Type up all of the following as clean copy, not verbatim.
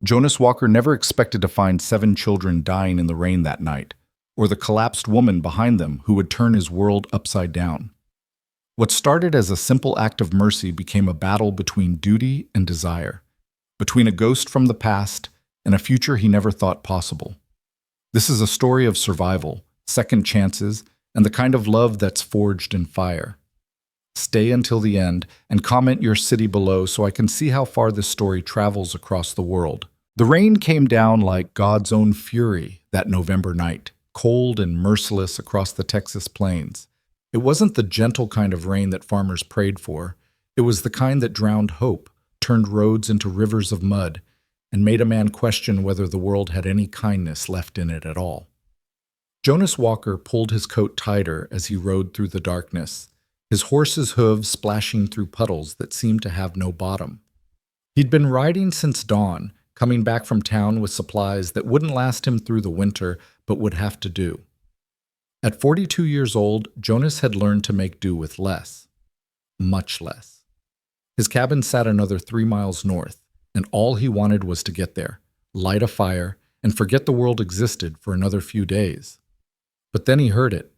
Jonas Walker never expected to find 7 children dying in the rain that night, or the collapsed woman behind them who would turn his world upside down. What started as a simple act of mercy became a battle between duty and desire, between a ghost from the past and a future he never thought possible. This is a story of survival, second chances, and the kind of love that's forged in fire. Stay until the end and comment your city below so I can see how far this story travels across the world. The rain came down like God's own fury that November night, cold and merciless across the Texas plains. It wasn't the gentle kind of rain that farmers prayed for. It was the kind that drowned hope, turned roads into rivers of mud, and made a man question whether the world had any kindness left in it at all. Jonas Walker pulled his coat tighter as he rode through the darkness, his horse's hooves splashing through puddles that seemed to have no bottom. He'd been riding since dawn, coming back from town with supplies that wouldn't last him through the winter but would have to do. At 42 years old, Jonas had learned to make do with less. Much less. His cabin sat another 3 miles north, and all he wanted was to get there, light a fire, and forget the world existed for another few days. But then he heard it.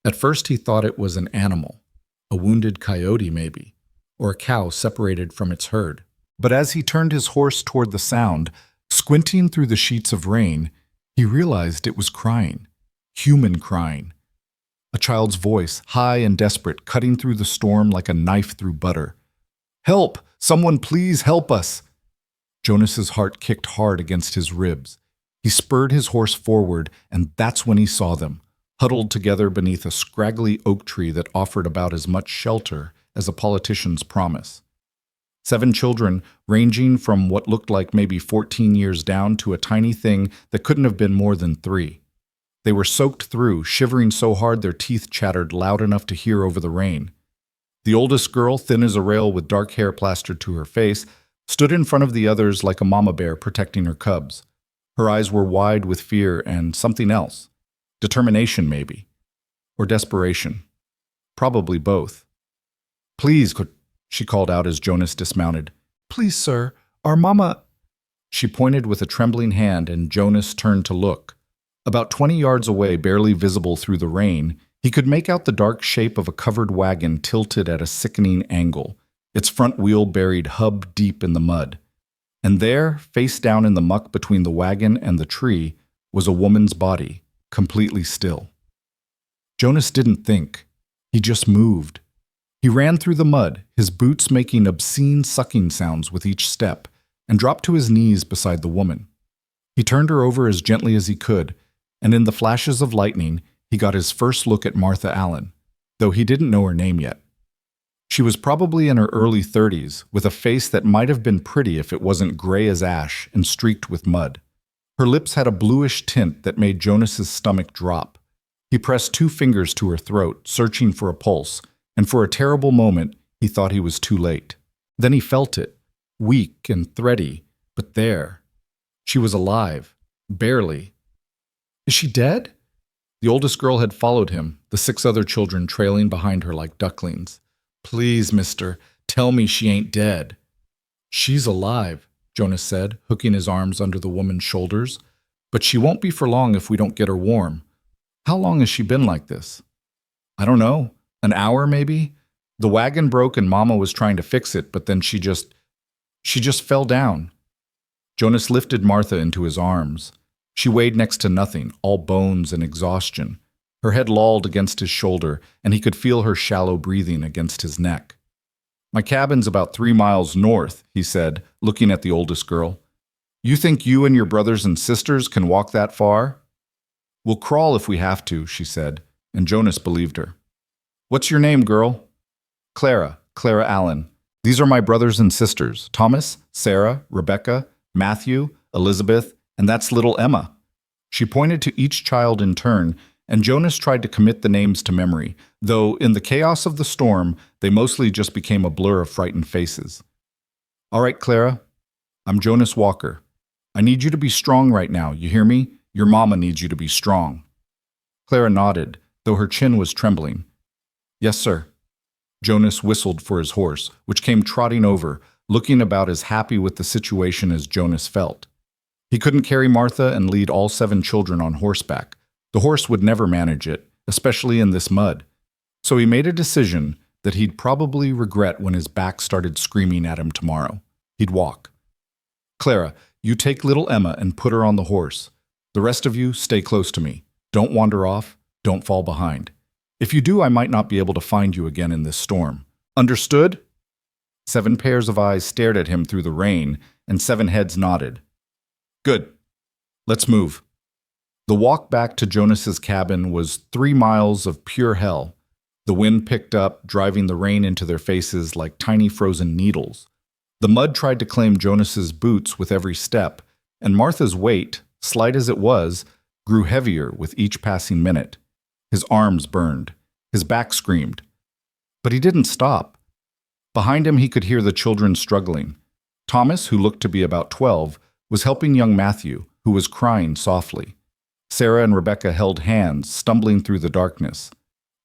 At first he thought it was an animal, a wounded coyote maybe, or a cow separated from its herd. But as he turned his horse toward the sound, squinting through the sheets of rain, he realized it was crying. Human crying. A child's voice, high and desperate, cutting through the storm like a knife through butter. "Help! Someone please help us!" Jonas's heart kicked hard against his ribs. He spurred his horse forward, and that's when he saw them, huddled together beneath a scraggly oak tree that offered about as much shelter as a politician's promise. 7 children, ranging from what looked like maybe 14 years down to a tiny thing that couldn't have been more than 3. They were soaked through, shivering so hard their teeth chattered loud enough to hear over the rain. The oldest girl, thin as a rail with dark hair plastered to her face, stood in front of the others like a mama bear protecting her cubs. Her eyes were wide with fear and something else. Determination, maybe. Or desperation. Probably both. "Please," she called out as Jonas dismounted. "Please, sir, our mama—" She pointed with a trembling hand, and Jonas turned to look. About 20 yards away, barely visible through the rain, he could make out the dark shape of a covered wagon tilted at a sickening angle, its front wheel buried hub deep in the mud. And there, face down in the muck between the wagon and the tree, was a woman's body, completely still. Jonas didn't think. He just moved. He ran through the mud, his boots making obscene sucking sounds with each step, and dropped to his knees beside the woman. He turned her over as gently as he could, and in the flashes of lightning, he got his first look at Martha Allen, though he didn't know her name yet. She was probably in her early 30s, with a face that might have been pretty if it wasn't gray as ash and streaked with mud. Her lips had a bluish tint that made Jonas's stomach drop. He pressed 2 fingers to her throat, searching for a pulse, and for a terrible moment, he thought he was too late. Then he felt it, weak and thready, but there. She was alive, barely. "Is she dead?" The oldest girl had followed him, the 6 other children trailing behind her like ducklings. "Please, mister, tell me she ain't dead." "She's alive," Jonas said, hooking his arms under the woman's shoulders. "But she won't be for long if we don't get her warm. How long has she been like this?" "I don't know. An hour, maybe? The wagon broke and Mama was trying to fix it, but then she just fell down." Jonas lifted Martha into his arms. She weighed next to nothing, all bones and exhaustion. Her head lolled against his shoulder, and he could feel her shallow breathing against his neck. "My cabin's about 3 miles north," he said, looking at the oldest girl. "You think you and your brothers and sisters can walk that far?" "We'll crawl if we have to," she said, and Jonas believed her. "What's your name, girl?" Clara Allen. "These are my brothers and sisters, Thomas, Sarah, Rebecca, Matthew, Elizabeth, and that's little Emma." She pointed to each child in turn, and Jonas tried to commit the names to memory, though in the chaos of the storm, they mostly just became a blur of frightened faces. "All right, Clara, I'm Jonas Walker. I need you to be strong right now, you hear me? Your mama needs you to be strong." Clara nodded, though her chin was trembling. "Yes, sir." Jonas whistled for his horse, which came trotting over, looking about as happy with the situation as Jonas felt. He couldn't carry Martha and lead all 7 children on horseback. The horse would never manage it, especially in this mud. So he made a decision that he'd probably regret when his back started screaming at him tomorrow. He'd walk. Clara, you take little Emma and put her on the horse. The rest of you stay close to me. Don't wander off. Don't fall behind. If you do, I might not be able to find you again in this storm. Understood? 7 pairs of eyes stared at him through the rain, and 7 heads nodded. Good. Let's move. The walk back to Jonas's cabin was 3 miles of pure hell. The wind picked up, driving the rain into their faces like tiny frozen needles. The mud tried to claim Jonas's boots with every step, and Martha's weight, slight as it was, grew heavier with each passing minute. His arms burned. His back screamed. But he didn't stop. Behind him he could hear the children struggling. Thomas, who looked to be about 12, was helping young Matthew, who was crying softly. Sarah and Rebecca held hands, stumbling through the darkness.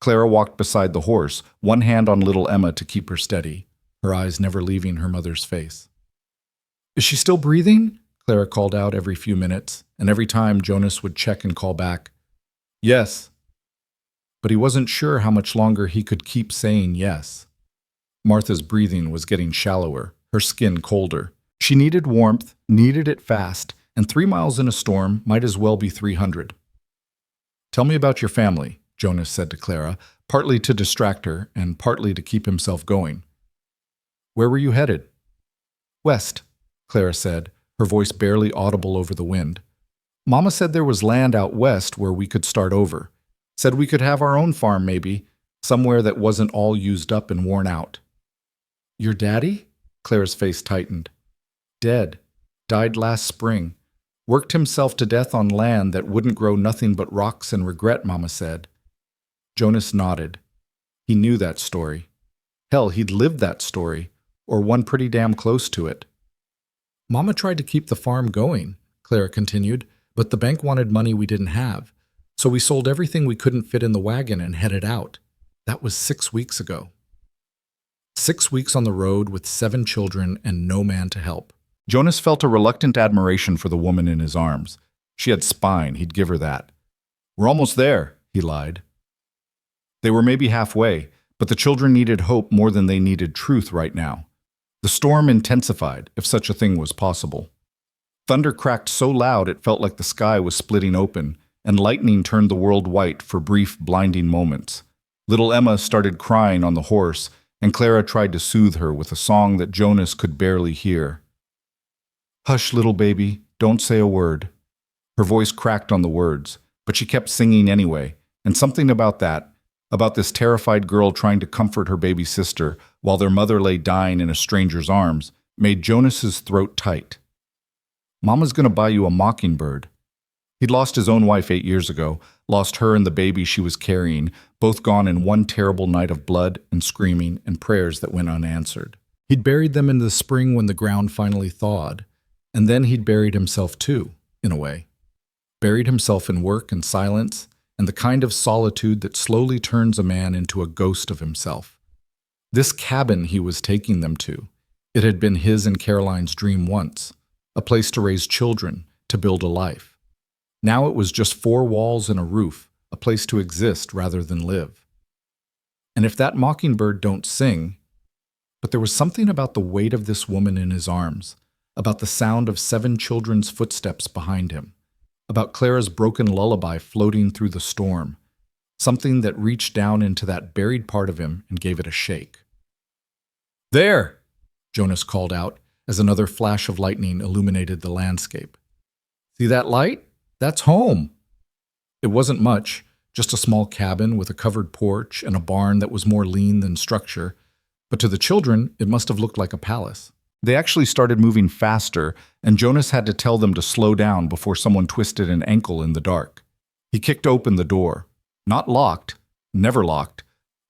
Clara walked beside the horse, one hand on little Emma to keep her steady, her eyes never leaving her mother's face. Is she still breathing? Clara called out every few minutes, and every time Jonas would check and call back, yes. But he wasn't sure how much longer he could keep saying yes. Martha's breathing was getting shallower, her skin colder. She needed warmth, needed it fast, and 3 miles in a storm might as well be 300. Tell me about your family, Jonas said to Clara, partly to distract her and partly to keep himself going. Where were you headed? West, Clara said, her voice barely audible over the wind. Mama said there was land out west where we could start over. Said we could have our own farm maybe, somewhere that wasn't all used up and worn out. Your daddy? Clara's face tightened. Dead. Died last spring. Worked himself to death on land that wouldn't grow nothing but rocks and regret, Mama said. Jonas nodded. He knew that story. Hell, he'd lived that story, or one pretty damn close to it. Mama tried to keep the farm going, Clara continued, but the bank wanted money we didn't have, so we sold everything we couldn't fit in the wagon and headed out. That was 6 weeks ago. 6 weeks on the road with 7 children and no man to help. Jonas felt a reluctant admiration for the woman in his arms. She had spine, he'd give her that. We're almost there, he lied. They were maybe halfway, but the children needed hope more than they needed truth right now. The storm intensified, if such a thing was possible. Thunder cracked so loud it felt like the sky was splitting open, and lightning turned the world white for brief, blinding moments. Little Emma started crying on the horse, and Clara tried to soothe her with a song that Jonas could barely hear. Hush, little baby, don't say a word. Her voice cracked on the words, but she kept singing anyway, and something about this terrified girl trying to comfort her baby sister while their mother lay dying in a stranger's arms, made Jonas's throat tight. Mama's gonna buy you a mockingbird. He'd lost his own wife 8 years ago, lost her and the baby she was carrying, both gone in one terrible night of blood and screaming and prayers that went unanswered. He'd buried them in the spring when the ground finally thawed, and then he'd buried himself too, in a way. Buried himself in work and silence, and the kind of solitude that slowly turns a man into a ghost of himself. This cabin he was taking them to, it had been his and Caroline's dream once, a place to raise children, to build a life. Now it was just 4 walls and a roof, a place to exist rather than live. And if that mockingbird don't sing, but there was something about the weight of this woman in his arms, about the sound of 7 children's footsteps behind him, about Clara's broken lullaby floating through the storm, something that reached down into that buried part of him and gave it a shake. There! Jonas called out as another flash of lightning illuminated the landscape. See that light? That's home! It wasn't much, just a small cabin with a covered porch and a barn that was more lean than structure, but to the children it must have looked like a palace. They actually started moving faster, and Jonas had to tell them to slow down before someone twisted an ankle in the dark. He kicked open the door. Not locked, never locked.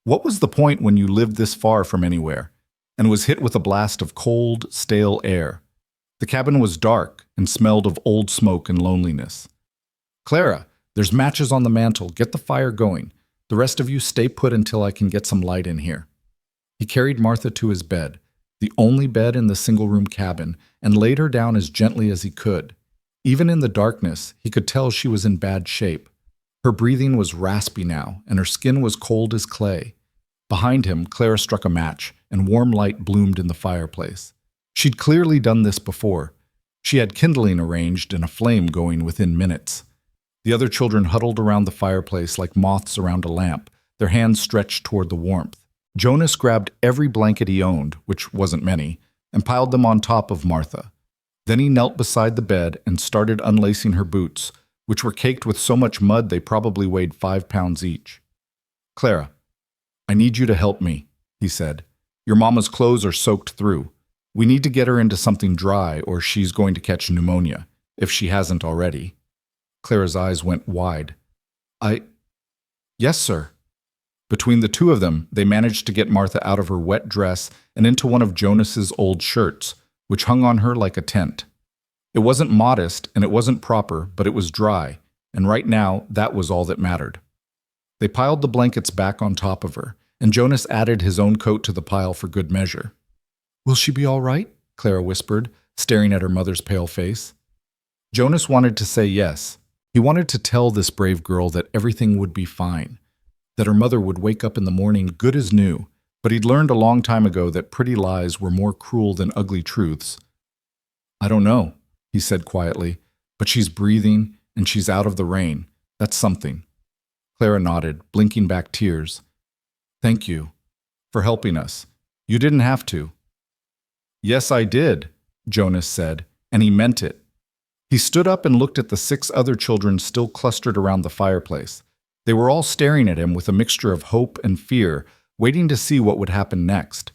What was the point when you lived this far from anywhere, and was hit with a blast of cold, stale air? The cabin was dark and smelled of old smoke and loneliness. Clara, there's matches on the mantel. Get the fire going. The rest of you stay put until I can get some light in here. He carried Martha to his bed, the only bed in the single-room cabin, and laid her down as gently as he could. Even in the darkness, he could tell she was in bad shape. Her breathing was raspy now, and her skin was cold as clay. Behind him, Clara struck a match, and warm light bloomed in the fireplace. She'd clearly done this before. She had kindling arranged and a flame going within minutes. The other children huddled around the fireplace like moths around a lamp, their hands stretched toward the warmth. Jonas grabbed every blanket he owned, which wasn't many, and piled them on top of Martha. Then he knelt beside the bed and started unlacing her boots, which were caked with so much mud they probably weighed 5 pounds each. "Clara, I need you to help me," he said. "Your mama's clothes are soaked through. We need to get her into something dry or she's going to catch pneumonia, if she hasn't already." Clara's eyes went wide. Yes, sir." Between the two of them, they managed to get Martha out of her wet dress and into one of Jonas's old shirts, which hung on her like a tent. It wasn't modest and it wasn't proper, but it was dry, and right now that was all that mattered. They piled the blankets back on top of her, and Jonas added his own coat to the pile for good measure. "Will she be all right?" Clara whispered, staring at her mother's pale face. Jonas wanted to say yes. He wanted to tell this brave girl that everything would be fine, that her mother would wake up in the morning good as new, but he'd learned a long time ago that pretty lies were more cruel than ugly truths. "I don't know," he said quietly, "but she's breathing and she's out of the rain. That's something." Clara nodded, blinking back tears. "Thank you for helping us. You didn't have to." "Yes, I did," Jonas said, and he meant it. He stood up and looked at the 6 other children still clustered around the fireplace. They were all staring at him with a mixture of hope and fear, waiting to see what would happen next.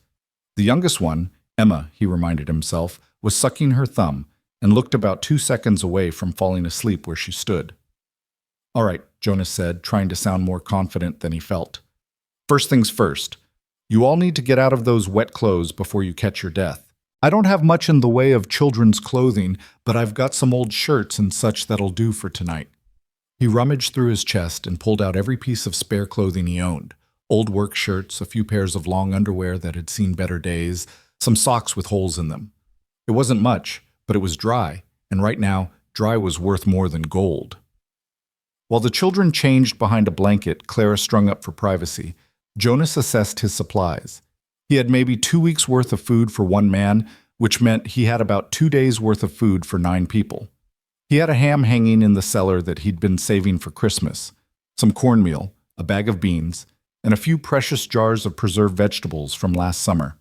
The youngest one, Emma, he reminded himself, was sucking her thumb and looked about 2 seconds away from falling asleep where she stood. "All right," Jonas said, trying to sound more confident than he felt. "First things first. You all need to get out of those wet clothes before you catch your death. I don't have much in the way of children's clothing, but I've got some old shirts and such that'll do for tonight." He rummaged through his chest and pulled out every piece of spare clothing he owned. Old work shirts, a few pairs of long underwear that had seen better days, some socks with holes in them. It wasn't much, but it was dry, and right now, dry was worth more than gold. While the children changed behind a blanket Clara strung up for privacy, Jonas assessed his supplies. He had maybe 2 weeks' worth of food for one man, which meant he had about 2 days' worth of food for 9 people. He had a ham hanging in the cellar that he'd been saving for Christmas, some cornmeal, a bag of beans, and a few precious jars of preserved vegetables from last summer.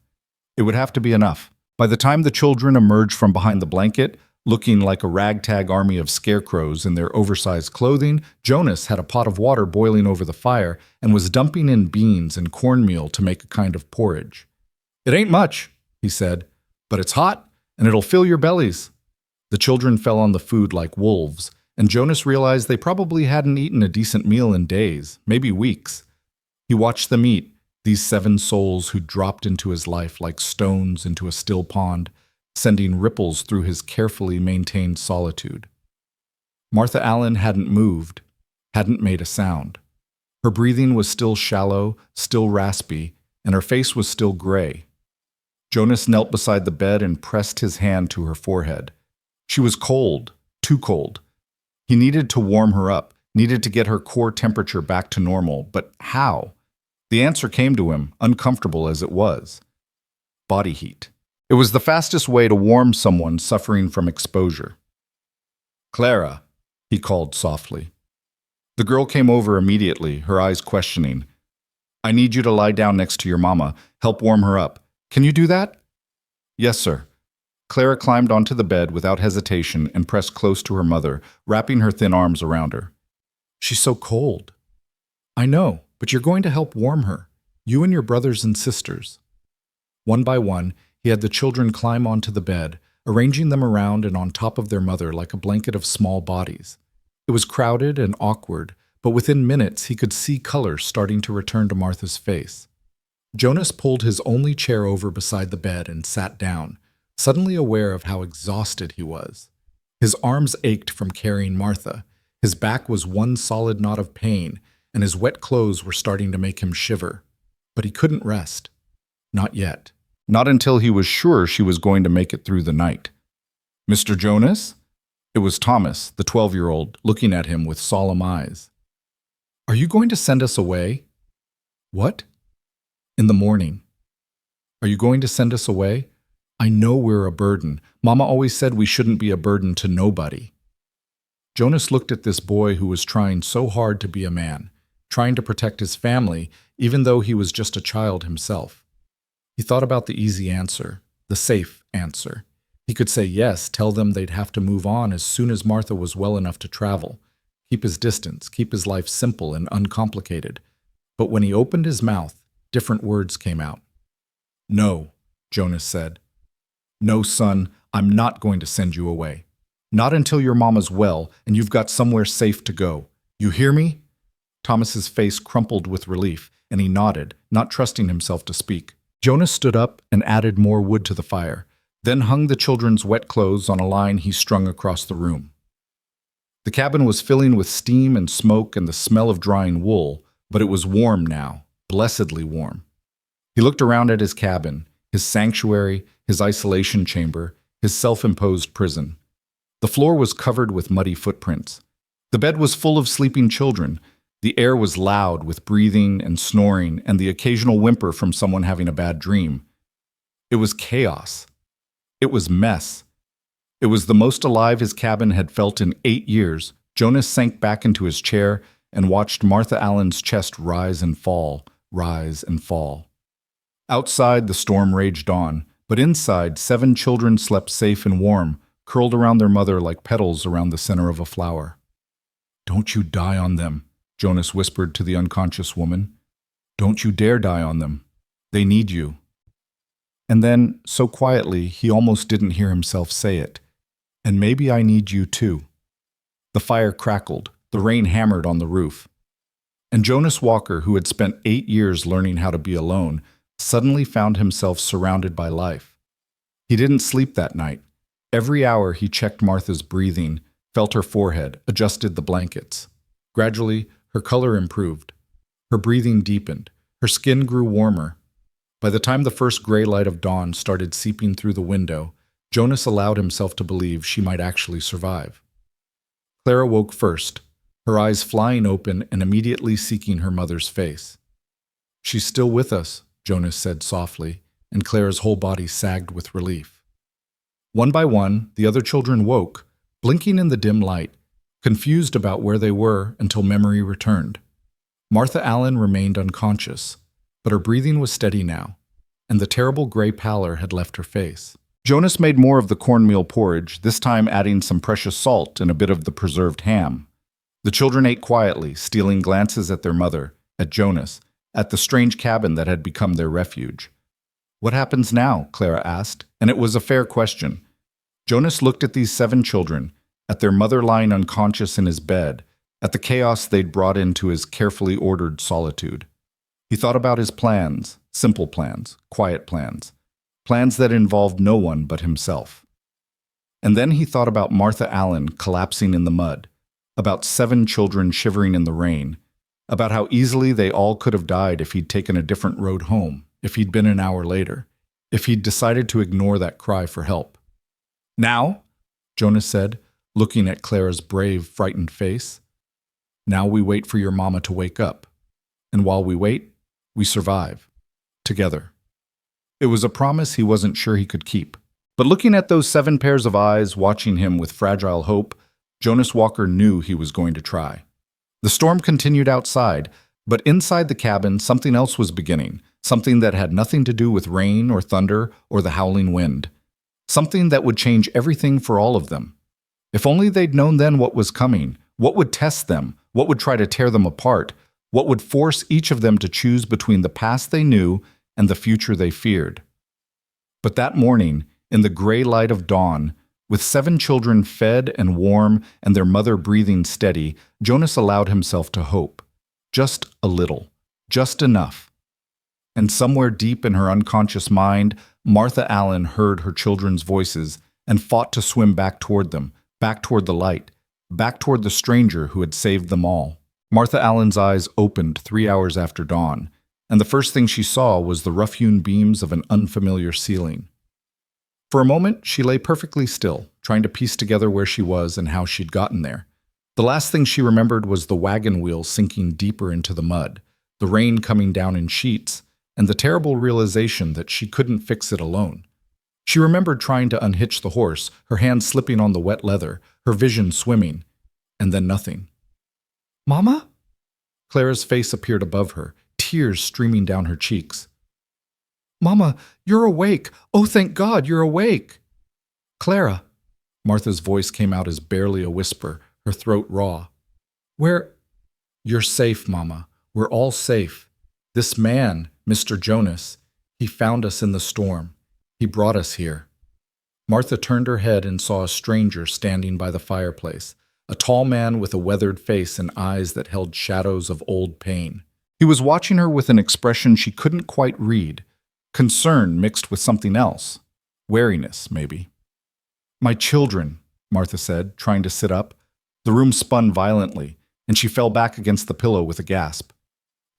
It would have to be enough. By the time the children emerged from behind the blanket, looking like a ragtag army of scarecrows in their oversized clothing, Jonas had a pot of water boiling over the fire and was dumping in beans and cornmeal to make a kind of porridge. "It ain't much," he said, "but it's hot, and it'll fill your bellies." The children fell on the food like wolves, and Jonas realized they probably hadn't eaten a decent meal in days, maybe weeks. He watched them eat, these 7 souls who dropped into his life like stones into a still pond, sending ripples through his carefully maintained solitude. Martha Allen hadn't moved, hadn't made a sound. Her breathing was still shallow, still raspy, and her face was still gray. Jonas knelt beside the bed and pressed his hand to her forehead. She was cold, too cold. He needed to warm her up, needed to get her core temperature back to normal, but how? The answer came to him, uncomfortable as it was. Body heat. It was the fastest way to warm someone suffering from exposure. "Clara," he called softly. The girl came over immediately, her eyes questioning. "I need you to lie down next to your mama, help warm her up. Can you do that?" "Yes, sir." Clara climbed onto the bed without hesitation and pressed close to her mother, wrapping her thin arms around her. "She's so cold." "I know, but you're going to help warm her, you and your brothers and sisters." One by one, he had the children climb onto the bed, arranging them around and on top of their mother like a blanket of small bodies. It was crowded and awkward, but within minutes he could see color starting to return to Martha's face. Jonas pulled his only chair over beside the bed and sat down, suddenly aware of how exhausted he was. His arms ached from carrying Martha, his back was one solid knot of pain, and his wet clothes were starting to make him shiver. But he couldn't rest. Not yet. Not until he was sure she was going to make it through the night. "Mr. Jonas?" It was Thomas, the 12-year-old, looking at him with solemn eyes. Are you going to send us away? What? In the morning. Are you going to send us away? I know we're a burden. Mama always said we shouldn't be a burden to nobody. Jonas looked at this boy who was trying so hard to be a man, trying to protect his family, even though he was just a child himself. He thought about the easy answer, the safe answer. He could say yes, tell them they'd have to move on as soon as Martha was well enough to travel, keep his distance, keep his life simple and uncomplicated. But when he opened his mouth, different words came out. No, Jonas said. No, son, I'm not going to send you away. Not until your mama's well and you've got somewhere safe to go. You hear me? Thomas's face crumpled with relief, and he nodded, not trusting himself to speak. Jonas stood up and added more wood to the fire, then hung the children's wet clothes on a line he strung across the room. The cabin was filling with steam and smoke and the smell of drying wool, but it was warm now, blessedly warm. He looked around at his cabin, his sanctuary, his isolation chamber, his self-imposed prison. The floor was covered with muddy footprints. The bed was full of sleeping children. The air was loud with breathing and snoring and the occasional whimper from someone having a bad dream. It was chaos. It was mess. It was the most alive his cabin had felt in 8 years. Jonas sank back into his chair and watched Martha Allen's chest rise and fall, rise and fall. Outside, the storm raged on, but inside, 7 children slept safe and warm, curled around their mother like petals around the center of a flower. Don't you die on them, Jonas whispered to the unconscious woman. Don't you dare die on them. They need you. And then, so quietly, he almost didn't hear himself say it. And maybe I need you too. The fire crackled, the rain hammered on the roof. And Jonas Walker, who had spent 8 years learning how to be alone, suddenly found himself surrounded by life. He didn't sleep that night. Every hour he checked Martha's breathing, felt her forehead, adjusted the blankets. Gradually, her color improved. Her breathing deepened. Her skin grew warmer. By the time the first gray light of dawn started seeping through the window, Jonas allowed himself to believe she might actually survive. Clara woke first, her eyes flying open and immediately seeking her mother's face. She's still with us, Jonas said softly, and Clara's whole body sagged with relief. One by one, the other children woke, blinking in the dim light, confused about where they were until memory returned. Martha Allen remained unconscious, but her breathing was steady now, and the terrible gray pallor had left her face. Jonas made more of the cornmeal porridge, this time adding some precious salt and a bit of the preserved ham. The children ate quietly, stealing glances at their mother, at Jonas, at the strange cabin that had become their refuge. What happens now? Clara asked, and it was a fair question. Jonas looked at these 7 children, at their mother lying unconscious in his bed, at the chaos they'd brought into his carefully ordered solitude. He thought about his plans, simple plans, quiet plans, plans that involved no one but himself. And then he thought about Martha Allen collapsing in the mud, about 7 children shivering in the rain, about how easily they all could have died if he'd taken a different road home, if he'd been an hour later, if he'd decided to ignore that cry for help. Now, Jonas said, looking at Clara's brave, frightened face, now we wait for your mama to wake up. And while we wait, we survive. Together. It was a promise he wasn't sure he could keep. But looking at those 7 pairs of eyes watching him with fragile hope, Jonas Walker knew he was going to try. The storm continued outside, but inside the cabin something else was beginning, something that had nothing to do with rain or thunder or the howling wind. Something that would change everything for all of them. If only they'd known then what was coming, what would test them, what would try to tear them apart, what would force each of them to choose between the past they knew and the future they feared. But that morning, in the gray light of dawn, with 7 children fed and warm and their mother breathing steady, Jonas allowed himself to hope. Just a little, just enough. And somewhere deep in her unconscious mind, Martha Allen heard her children's voices and fought to swim back toward them, back toward the light, back toward the stranger who had saved them all. Martha Allen's eyes opened 3 hours after dawn, and the first thing she saw was the rough-hewn beams of an unfamiliar ceiling. For a moment, she lay perfectly still, trying to piece together where she was and how she'd gotten there. The last thing she remembered was the wagon wheel sinking deeper into the mud, the rain coming down in sheets, and the terrible realization that she couldn't fix it alone. She remembered trying to unhitch the horse, her hands slipping on the wet leather, her vision swimming, and then nothing. "Mama?" Clara's face appeared above her, tears streaming down her cheeks. "Mama, you're awake! Oh, thank God, you're awake!" "Clara." Martha's voice came out as barely a whisper, her throat raw. "Where—" "You're safe, Mama. We're all safe. This man, Mr. Jonas, he found us in the storm. He brought us here." Martha turned her head and saw a stranger standing by the fireplace, a tall man with a weathered face and eyes that held shadows of old pain. He was watching her with an expression she couldn't quite read, concern mixed with something else. Wariness, maybe. "My children," Martha said, trying to sit up. The room spun violently, and she fell back against the pillow with a gasp.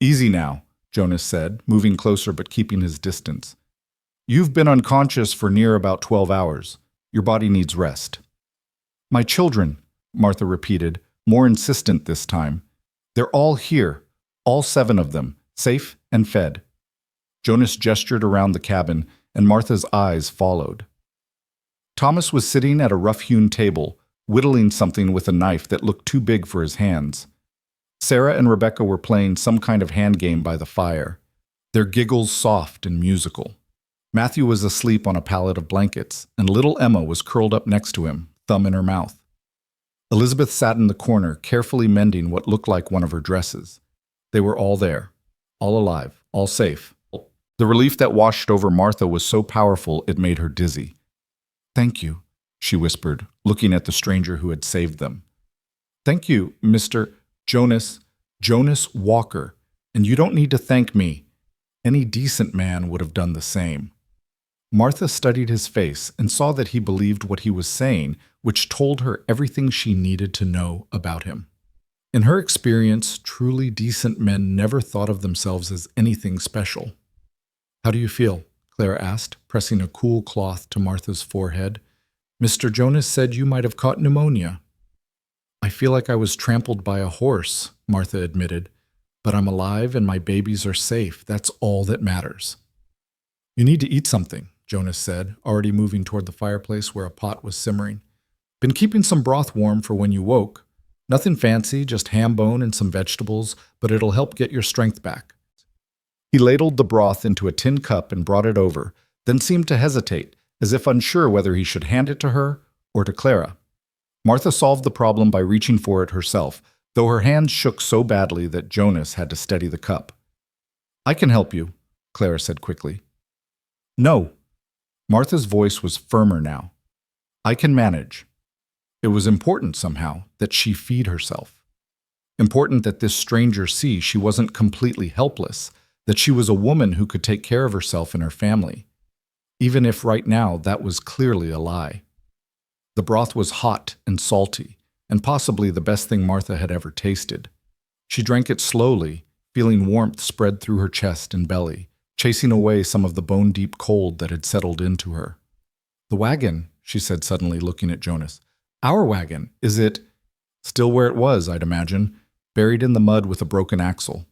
"Easy now," Jonas said, moving closer but keeping his distance. "You've been unconscious for near about 12 hours. Your body needs rest." "My children," Martha repeated, more insistent this time. "They're all here, all 7 of them, safe and fed." Jonas gestured around the cabin, and Martha's eyes followed. Thomas was sitting at a rough-hewn table, whittling something with a knife that looked too big for his hands. Sarah and Rebecca were playing some kind of hand game by the fire, their giggles soft and musical. Matthew was asleep on a pallet of blankets, and little Emma was curled up next to him, thumb in her mouth. Elizabeth sat in the corner, carefully mending what looked like one of her dresses. They were all there, all alive, all safe. The relief that washed over Martha was so powerful it made her dizzy. "Thank you," she whispered, looking at the stranger who had saved them. "Thank you, Mr. Jonas Walker, and you don't need to thank me. Any decent man would have done the same." Martha studied his face and saw that he believed what he was saying, which told her everything she needed to know about him. In her experience, truly decent men never thought of themselves as anything special. "How do you feel?" Clara asked, pressing a cool cloth to Martha's forehead. "Mr. Jonas said you might have caught pneumonia." "I feel like I was trampled by a horse," Martha admitted. "But I'm alive and my babies are safe. That's all that matters." "You need to eat something," Jonas said, already moving toward the fireplace where a pot was simmering. "Been keeping some broth warm for when you woke. Nothing fancy, just ham bone and some vegetables, but it'll help get your strength back." He ladled the broth into a tin cup and brought it over, then seemed to hesitate, as if unsure whether he should hand it to her or to Clara. Martha solved the problem by reaching for it herself, though her hands shook so badly that Jonas had to steady the cup. "I can help you," Clara said quickly. "No." Martha's voice was firmer now. "I can manage." It was important somehow that she feed herself. Important that this stranger see she wasn't completely helpless, that she was a woman who could take care of herself and her family, even if right now that was clearly a lie. The broth was hot and salty, and possibly the best thing Martha had ever tasted. She drank it slowly, feeling warmth spread through her chest and belly, chasing away some of the bone-deep cold that had settled into her. "The wagon," she said suddenly, looking at Jonas. "Our wagon, is it—" "Still where it was, I'd imagine, buried in the mud with a broken axle."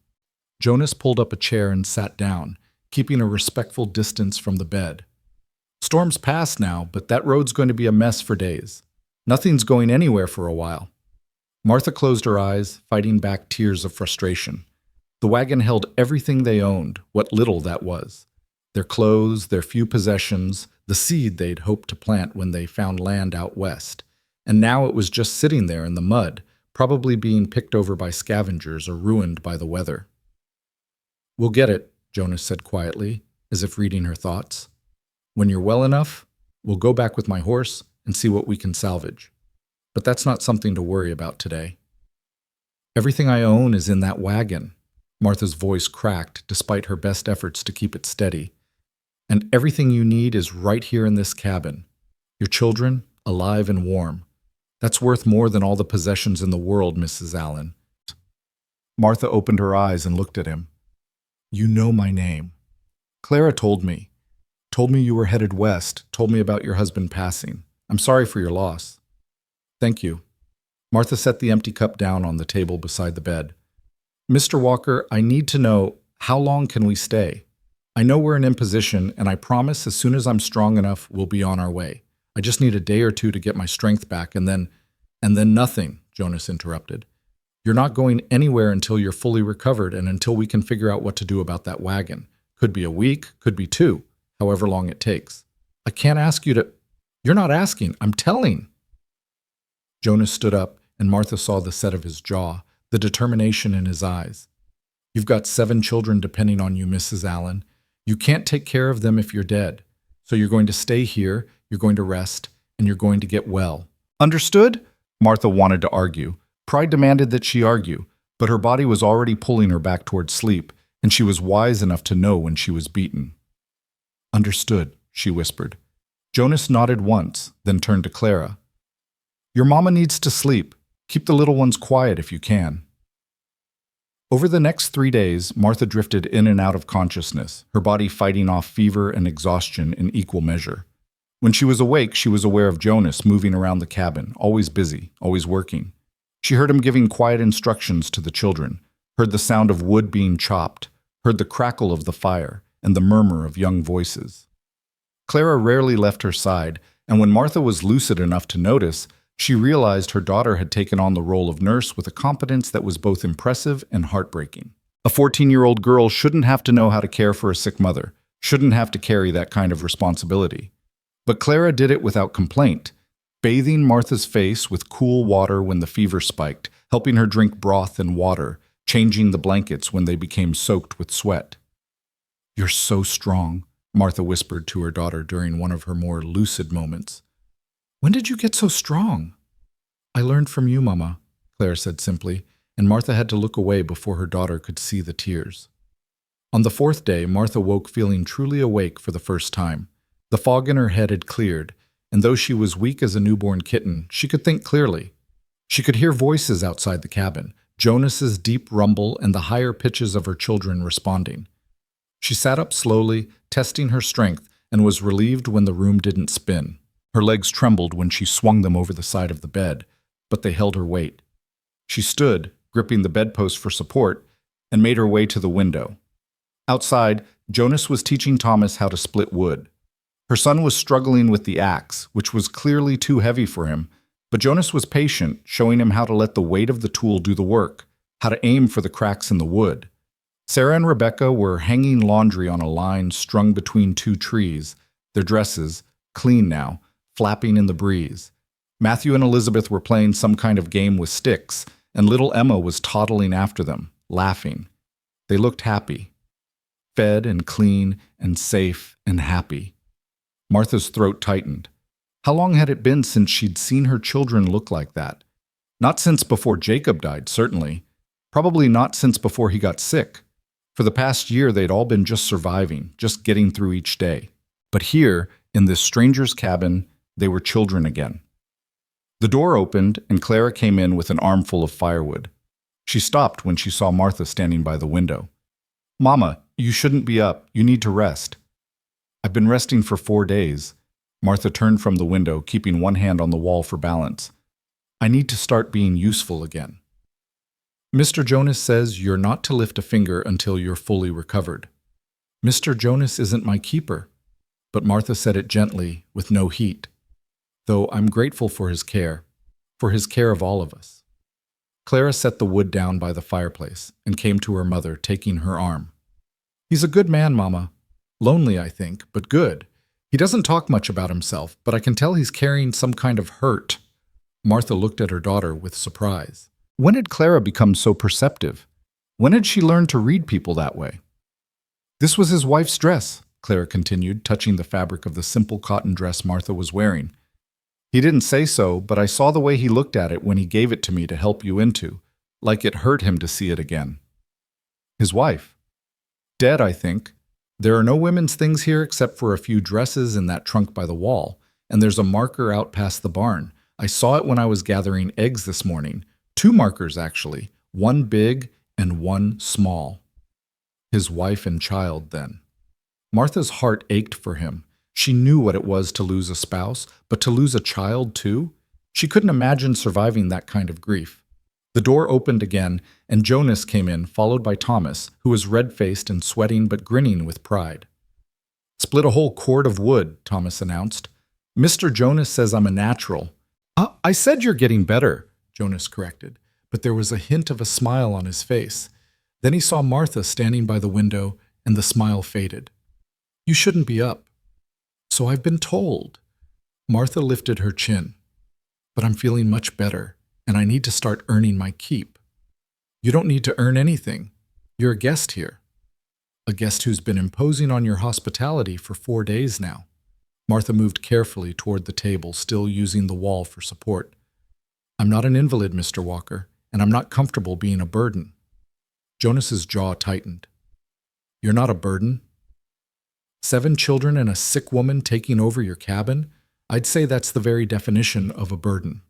Jonas pulled up a chair and sat down, keeping a respectful distance from the bed. "Storm's past now, but that road's going to be a mess for days. Nothing's going anywhere for a while." Martha closed her eyes, fighting back tears of frustration. The wagon held everything they owned, what little that was. Their clothes, their few possessions, the seed they'd hoped to plant when they found land out west. And now it was just sitting there in the mud, probably being picked over by scavengers or ruined by the weather. "We'll get it," Jonas said quietly, as if reading her thoughts. "When you're well enough, we'll go back with my horse and see what we can salvage. But that's not something to worry about today." "Everything I own is in that wagon." Martha's voice cracked despite her best efforts to keep it steady. "And everything you need is right here in this cabin. Your children, alive and warm. That's worth more than all the possessions in the world, Mrs. Allen." Martha opened her eyes and looked at him. "You know my name." "Clara told me Told me you were headed west, told me about your husband passing. I'm sorry for your loss. Thank you. Martha set the empty cup down on the table beside the bed. Mr. Walker, I need to know, how long can we stay? I know we're in imposition, and I promise as soon as I'm strong enough, we'll be on our way. I just need a day or two to get my strength back, and then nothing, Jonas interrupted. You're not going anywhere until you're fully recovered and until we can figure out what to do about that wagon. Could be a week, could be two, however long it takes. I can't ask you to... You're not asking, I'm telling. Jonas stood up, and Martha saw the set of his jaw, the determination in his eyes. You've got 7 children depending on you, Mrs. Allen. You can't take care of them if you're dead. So you're going to stay here, you're going to rest, and you're going to get well. Understood? Martha wanted to argue. Pride demanded that she argue, but her body was already pulling her back toward sleep, and she was wise enough to know when she was beaten. Understood, she whispered. Jonas nodded once, then turned to Clara. Your mama needs to sleep. Keep the little ones quiet if you can. Over the next 3 days, Martha drifted in and out of consciousness, her body fighting off fever and exhaustion in equal measure. When she was awake, she was aware of Jonas moving around the cabin, always busy, always working. She heard him giving quiet instructions to the children, heard the sound of wood being chopped, heard the crackle of the fire, and the murmur of young voices. Clara rarely left her side, and when Martha was lucid enough to notice, she realized her daughter had taken on the role of nurse with a competence that was both impressive and heartbreaking. A 14-year-old girl shouldn't have to know how to care for a sick mother, shouldn't have to carry that kind of responsibility. But Clara did it without complaint, bathing Martha's face with cool water when the fever spiked, helping her drink broth and water, changing the blankets when they became soaked with sweat. You're so strong, Martha whispered to her daughter during one of her more lucid moments. When did you get so strong? I learned from you, Mama, Clara said simply, and Martha had to look away before her daughter could see the tears. On the 4th day, Martha woke feeling truly awake for the first time. The fog in her head had cleared, and though she was weak as a newborn kitten, she could think clearly. She could hear voices outside the cabin, Jonas's deep rumble and the higher pitches of her children responding. She sat up slowly, testing her strength, and was relieved when the room didn't spin. Her legs trembled when she swung them over the side of the bed, but they held her weight. She stood, gripping the bedpost for support, and made her way to the window. Outside, Jonas was teaching Thomas how to split wood. Her son was struggling with the axe, which was clearly too heavy for him, but Jonas was patient, showing him how to let the weight of the tool do the work, how to aim for the cracks in the wood. Sarah and Rebecca were hanging laundry on a line strung between 2 trees, their dresses, clean now, flapping in the breeze. Matthew and Elizabeth were playing some kind of game with sticks, and little Emma was toddling after them, laughing. They looked happy. Fed and clean and safe and happy. Martha's throat tightened. How long had it been since she'd seen her children look like that? Not since before Jacob died, certainly. Probably not since before he got sick. For the past year, they'd all been just surviving, just getting through each day. But here, in this stranger's cabin, they were children again. The door opened, and Clara came in with an armful of firewood. She stopped when she saw Martha standing by the window. Mama, you shouldn't be up. You need to rest. I've been resting for 4 days. Martha turned from the window, keeping one hand on the wall for balance. I need to start being useful again. Mr. Jonas says you're not to lift a finger until you're fully recovered. Mr. Jonas isn't my keeper. But Martha said it gently, with no heat. Though I'm grateful for his care of all of us. Clara set the wood down by the fireplace and came to her mother, taking her arm. He's a good man, Mama. Lonely, I think, but good. He doesn't talk much about himself, but I can tell he's carrying some kind of hurt. Martha looked at her daughter with surprise. When had Clara become so perceptive? When had she learned to read people that way? This was his wife's dress, Clara continued, touching the fabric of the simple cotton dress Martha was wearing. He didn't say so, but I saw the way he looked at it when he gave it to me to help you into, like it hurt him to see it again. His wife. Dead, I think. There are no women's things here except for a few dresses in that trunk by the wall, and there's a marker out past the barn. I saw it when I was gathering eggs this morning. 2 markers, actually. One big and one small. His wife and child, then. Martha's heart ached for him. She knew what it was to lose a spouse, but to lose a child too? She couldn't imagine surviving that kind of grief. The door opened again, and Jonas came in, followed by Thomas, who was red-faced and sweating but grinning with pride. "Split a whole cord of wood," Thomas announced. "Mr. Jonas says I'm a natural." I said you're getting better," Jonas corrected, but there was a hint of a smile on his face. Then he saw Martha standing by the window, and the smile faded. "You shouldn't be up." "So I've been told." Martha lifted her chin. "But I'm feeling much better, and I need to start earning my keep." "You don't need to earn anything. You're a guest here." "A guest who's been imposing on your hospitality for 4 days now." Martha moved carefully toward the table, still using the wall for support. "I'm not an invalid, Mr. Walker, and I'm not comfortable being a burden." Jonas's jaw tightened. "You're not a burden? 7 children and a sick woman taking over your cabin? I'd say that's the very definition of a burden."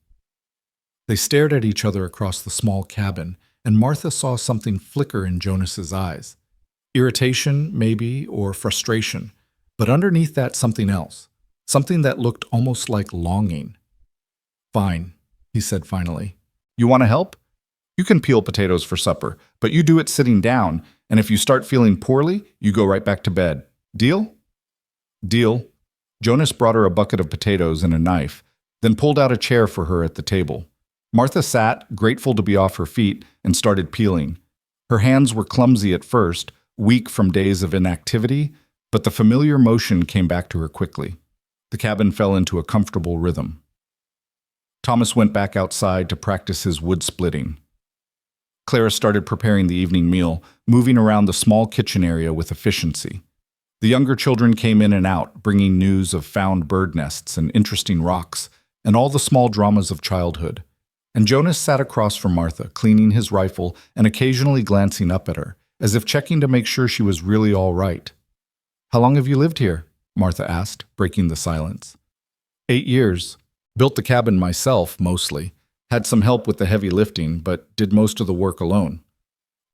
They stared at each other across the small cabin, and Martha saw something flicker in Jonas's eyes. Irritation, maybe, or frustration, but underneath that something else, something that looked almost like longing. "Fine," he said finally. "You want to help? You can peel potatoes for supper, but you do it sitting down, and if you start feeling poorly, you go right back to bed. Deal?" "Deal." Jonas brought her a bucket of potatoes and a knife, then pulled out a chair for her at the table. Martha sat, grateful to be off her feet, and started peeling. Her hands were clumsy at first, weak from days of inactivity, but the familiar motion came back to her quickly. The cabin fell into a comfortable rhythm. Thomas went back outside to practice his wood splitting. Clara started preparing the evening meal, moving around the small kitchen area with efficiency. The younger children came in and out, bringing news of found bird nests and interesting rocks, and all the small dramas of childhood. And Jonas sat across from Martha, cleaning his rifle and occasionally glancing up at her, as if checking to make sure she was really all right. "How long have you lived here?" Martha asked, breaking the silence. 8 years. Built the cabin myself, mostly. Had some help with the heavy lifting, but did most of the work alone.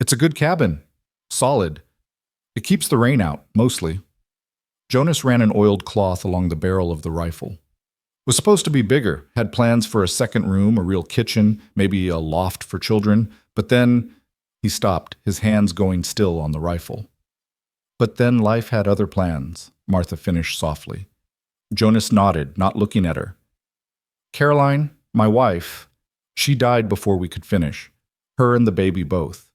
It's a good cabin. Solid. It keeps the rain out, mostly. Jonas ran an oiled cloth along the barrel of the rifle. Was supposed to be bigger, had plans for a second room, a real kitchen, maybe a loft for children, but then he stopped, his hands going still on the rifle. "But then life had other plans," Martha finished softly. Jonas nodded, not looking at her. "Caroline, my wife, she died before we could finish. Her and the baby both.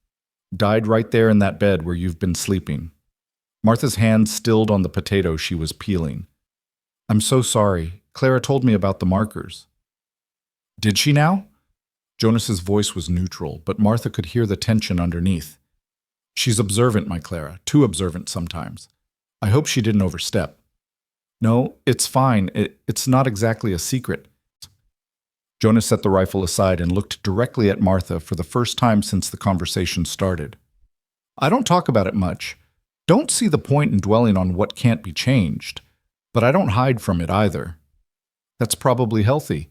Died right there in that bed where you've been sleeping." Martha's hand stilled on the potato she was peeling. "I'm so sorry. Clara told me about the markers." "Did she now?" Jonas's voice was neutral, but Martha could hear the tension underneath. "She's observant, my Clara, too observant sometimes. I hope she didn't overstep." "No, it's fine. It's not exactly a secret." Jonas set the rifle aside and looked directly at Martha for the first time since the conversation started. "I don't talk about it much. Don't see the point in dwelling on what can't be changed. But I don't hide from it either. That's probably healthy.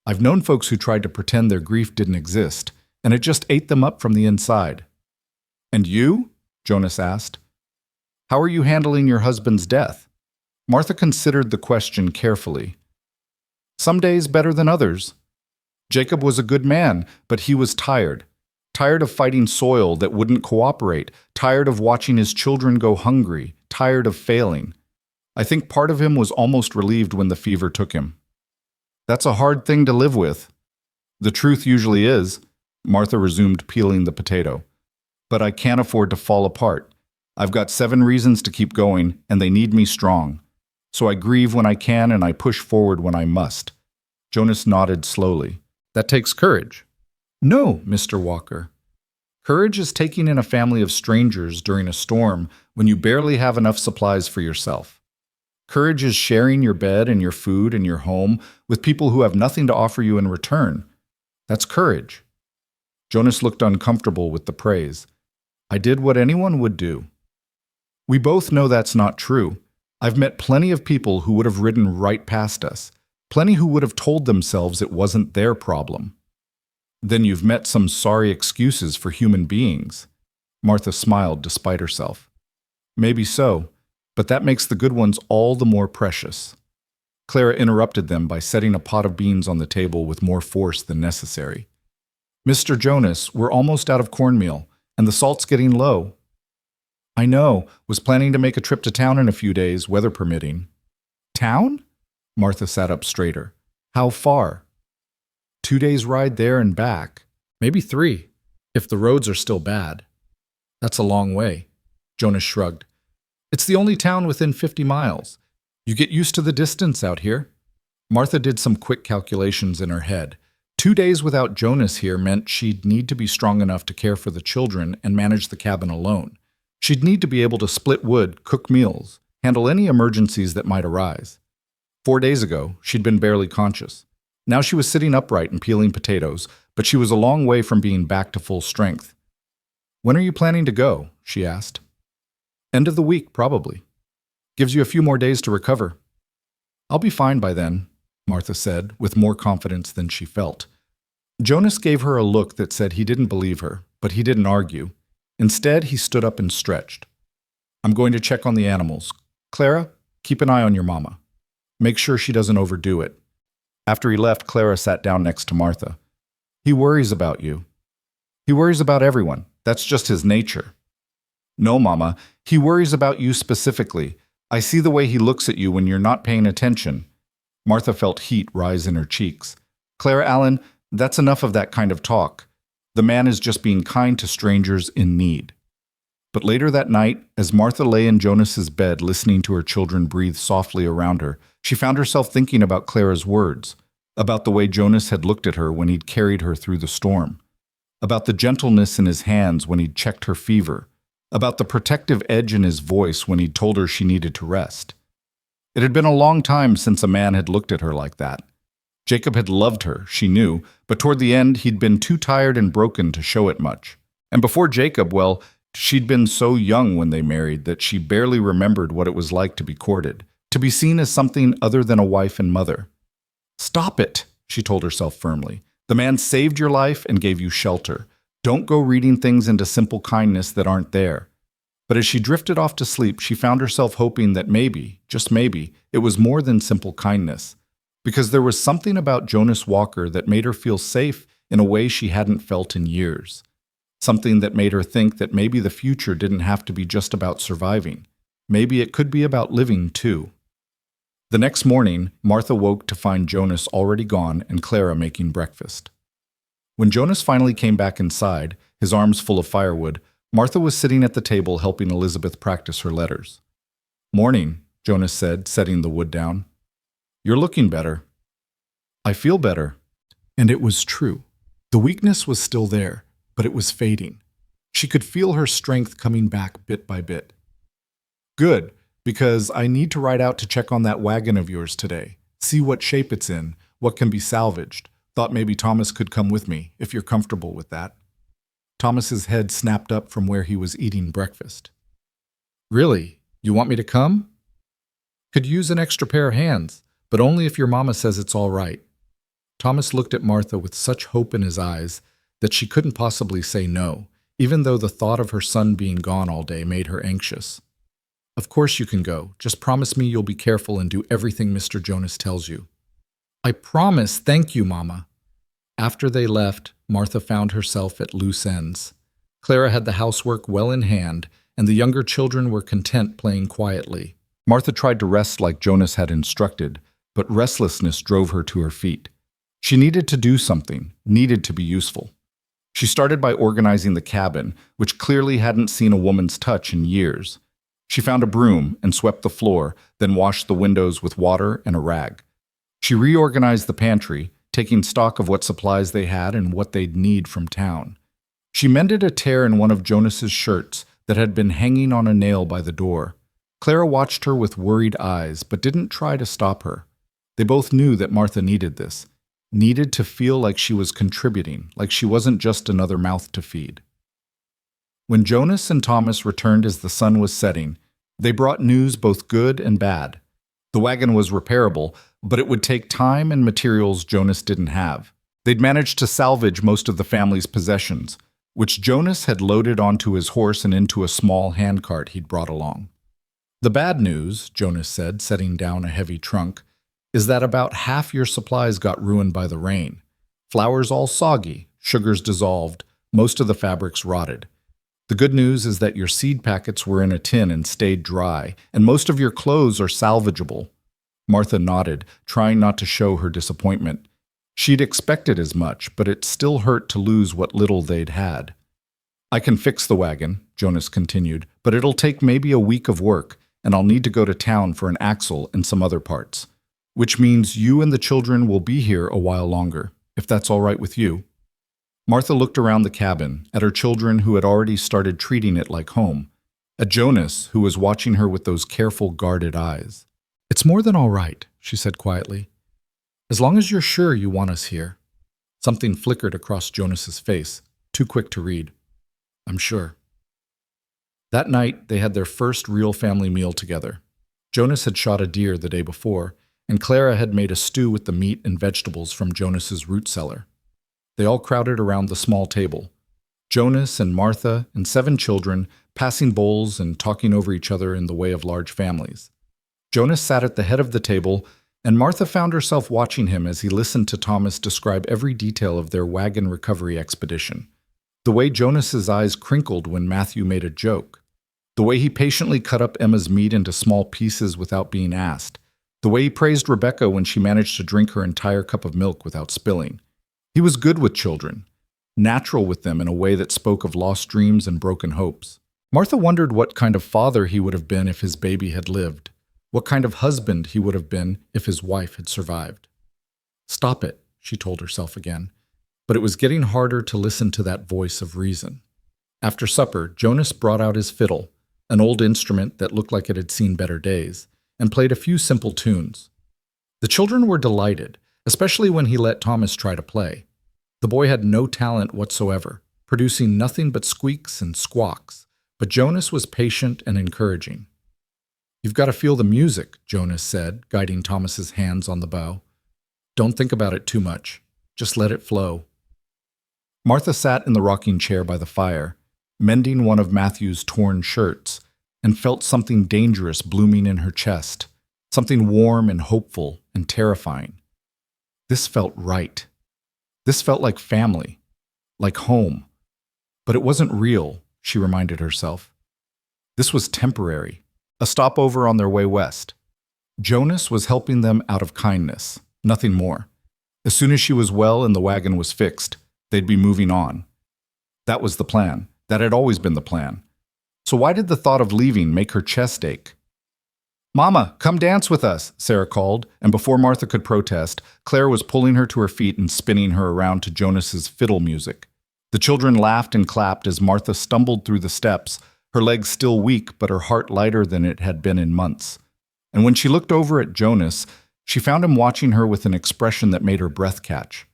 I've known folks who tried to pretend their grief didn't exist, and it just ate them up from the inside." "And you?" Jonas asked. "How are you handling your husband's death?" Martha considered the question carefully. "Some days better than others. Jacob was a good man, but he was tired. Tired of fighting soil that wouldn't cooperate, tired of watching his children go hungry, tired of failing. I think part of him was almost relieved when the fever took him. That's a hard thing to live with." "The truth usually is," Martha resumed peeling the potato. "But I can't afford to fall apart. I've got 7 reasons to keep going, and they need me strong. So I grieve when I can and I push forward when I must." Jonas nodded slowly. "That takes courage." "No, Mr. Walker. Courage is taking in a family of strangers during a storm when you barely have enough supplies for yourself. Courage is sharing your bed and your food and your home with people who have nothing to offer you in return. That's courage." Jonas looked uncomfortable with the praise. "I did what anyone would do." "We both know that's not true. I've met plenty of people who would have ridden right past us, plenty who would have told themselves it wasn't their problem." "Then you've met some sorry excuses for human beings." Martha smiled despite herself. "Maybe so, but that makes the good ones all the more precious. Clara interrupted them by setting a pot of beans on the table with more force than necessary. Mr. Jonas, we're almost out of cornmeal, and the salt's getting low. I know, was planning to make a trip to town in a few days, weather permitting. Town? Martha sat up straighter. How far? 2 days' ride there and back. Maybe 3, if the roads are still bad. That's a long way. Jonas shrugged. It's the only town within 50 miles. You get used to the distance out here. Martha did some quick calculations in her head. 2 days without Jonas here meant she'd need to be strong enough to care for the children and manage the cabin alone. She'd need to be able to split wood, cook meals, handle any emergencies that might arise. 4 days ago, she'd been barely conscious. Now she was sitting upright and peeling potatoes, but she was a long way from being back to full strength. When are you planning to go? She asked. End of the week, probably. Gives you a few more days to recover. I'll be fine by then, Martha said, with more confidence than she felt. Jonas gave her a look that said he didn't believe her, but he didn't argue. Instead, he stood up and stretched. I'm going to check on the animals. Clara, keep an eye on your mama. Make sure she doesn't overdo it. After he left, Clara sat down next to Martha. He worries about you. He worries about everyone. That's just his nature. No, Mama, he worries about you specifically. I see the way he looks at you when you're not paying attention. Martha felt heat rise in her cheeks. Clara Allen, that's enough of that kind of talk. The man is just being kind to strangers in need. But later that night, as Martha lay in Jonas's bed listening to her children breathe softly around her, she found herself thinking about Clara's words, about the way Jonas had looked at her when he'd carried her through the storm, about the gentleness in his hands when he'd checked her fever, about the protective edge in his voice when he'd told her she needed to rest. It had been a long time since a man had looked at her like that. Jacob had loved her, she knew, but toward the end he'd been too tired and broken to show it much. And before Jacob, well, she'd been so young when they married that she barely remembered what it was like to be courted, to be seen as something other than a wife and mother. Stop it, she told herself firmly. The man saved your life and gave you shelter. Don't go reading things into simple kindness that aren't there. But as she drifted off to sleep, she found herself hoping that maybe, just maybe, it was more than simple kindness. Because there was something about Jonas Walker that made her feel safe in a way she hadn't felt in years. Something that made her think that maybe the future didn't have to be just about surviving. Maybe it could be about living, too. The next morning, Martha woke to find Jonas already gone and Clara making breakfast. When Jonas finally came back inside, his arms full of firewood, Martha was sitting at the table helping Elizabeth practice her letters. Morning, Jonas said, setting the wood down. You're looking better. I feel better. And it was true. The weakness was still there, but it was fading. She could feel her strength coming back bit by bit. Good, because I need to ride out to check on that wagon of yours today. See what shape it's in, what can be salvaged. Thought maybe Thomas could come with me, if you're comfortable with that. Thomas's head snapped up from where he was eating breakfast. Really? You want me to come? Could use an extra pair of hands, but only if your mama says it's all right. Thomas looked at Martha with such hope in his eyes that she couldn't possibly say no, even though the thought of her son being gone all day made her anxious. Of course you can go. Just promise me you'll be careful and do everything Mr. Jonas tells you. I promise, thank you, Mama. After they left, Martha found herself at loose ends. Clara had the housework well in hand, and the younger children were content playing quietly. Martha tried to rest like Jonas had instructed, but restlessness drove her to her feet. She needed to do something, needed to be useful. She started by organizing the cabin, which clearly hadn't seen a woman's touch in years. She found a broom and swept the floor, then washed the windows with water and a rag. She reorganized the pantry, taking stock of what supplies they had and what they'd need from town. She mended a tear in one of Jonas's shirts that had been hanging on a nail by the door. Clara watched her with worried eyes, but didn't try to stop her. They both knew that Martha needed this, needed to feel like she was contributing, like she wasn't just another mouth to feed. When Jonas and Thomas returned as the sun was setting, they brought news both good and bad. The wagon was repairable, but it would take time and materials Jonas didn't have. They'd managed to salvage most of the family's possessions, which Jonas had loaded onto his horse and into a small handcart he'd brought along. The bad news, Jonas said, setting down a heavy trunk, is that about half your supplies got ruined by the rain. Flour's all soggy, sugar's dissolved, most of the fabric's rotted. The good news is that your seed packets were in a tin and stayed dry, and most of your clothes are salvageable. Martha nodded, trying not to show her disappointment. She'd expected as much, but it still hurt to lose what little they'd had. I can fix the wagon, Jonas continued, but it'll take maybe a week of work, and I'll need to go to town for an axle and some other parts. Which means you and the children will be here a while longer, if that's all right with you. Martha looked around the cabin, at her children who had already started treating it like home, at Jonas, who was watching her with those careful, guarded eyes. "It's more than all right," she said quietly. "As long as you're sure you want us here." Something flickered across Jonas's face, too quick to read. "I'm sure." That night, they had their first real family meal together. Jonas had shot a deer the day before, and Clara had made a stew with the meat and vegetables from Jonas's root cellar. They all crowded around the small table. Jonas and Martha and 7 children, passing bowls and talking over each other in the way of large families. Jonas sat at the head of the table, and Martha found herself watching him as he listened to Thomas describe every detail of their wagon recovery expedition. The way Jonas's eyes crinkled when Matthew made a joke. The way he patiently cut up Emma's meat into small pieces without being asked. The way he praised Rebecca when she managed to drink her entire cup of milk without spilling. He was good with children, natural with them in a way that spoke of lost dreams and broken hopes. Martha wondered what kind of father he would have been if his baby had lived, what kind of husband he would have been if his wife had survived. "Stop it," she told herself again, but it was getting harder to listen to that voice of reason. After supper, Jonas brought out his fiddle, an old instrument that looked like it had seen better days, and played a few simple tunes. The children were delighted, especially when he let Thomas try to play. The boy had no talent whatsoever, producing nothing but squeaks and squawks, but Jonas was patient and encouraging. "You've got to feel the music," Jonas said, guiding Thomas's hands on the bow. "Don't think about it too much. Just let it flow." Martha sat in the rocking chair by the fire, mending one of Matthew's torn shirts, and felt something dangerous blooming in her chest, something warm and hopeful and terrifying. This felt right. This felt like family, like home. But it wasn't real, she reminded herself. This was temporary, a stopover on their way west. Jonas was helping them out of kindness, nothing more. As soon as she was well and the wagon was fixed, they'd be moving on. That was the plan. That had always been the plan. So why did the thought of leaving make her chest ache? "Mama, come dance with us," Sarah called, and before Martha could protest, Claire was pulling her to her feet and spinning her around to Jonas's fiddle music. The children laughed and clapped as Martha stumbled through the steps, her legs still weak but her heart lighter than it had been in months. And when she looked over at Jonas, she found him watching her with an expression that made her breath catch.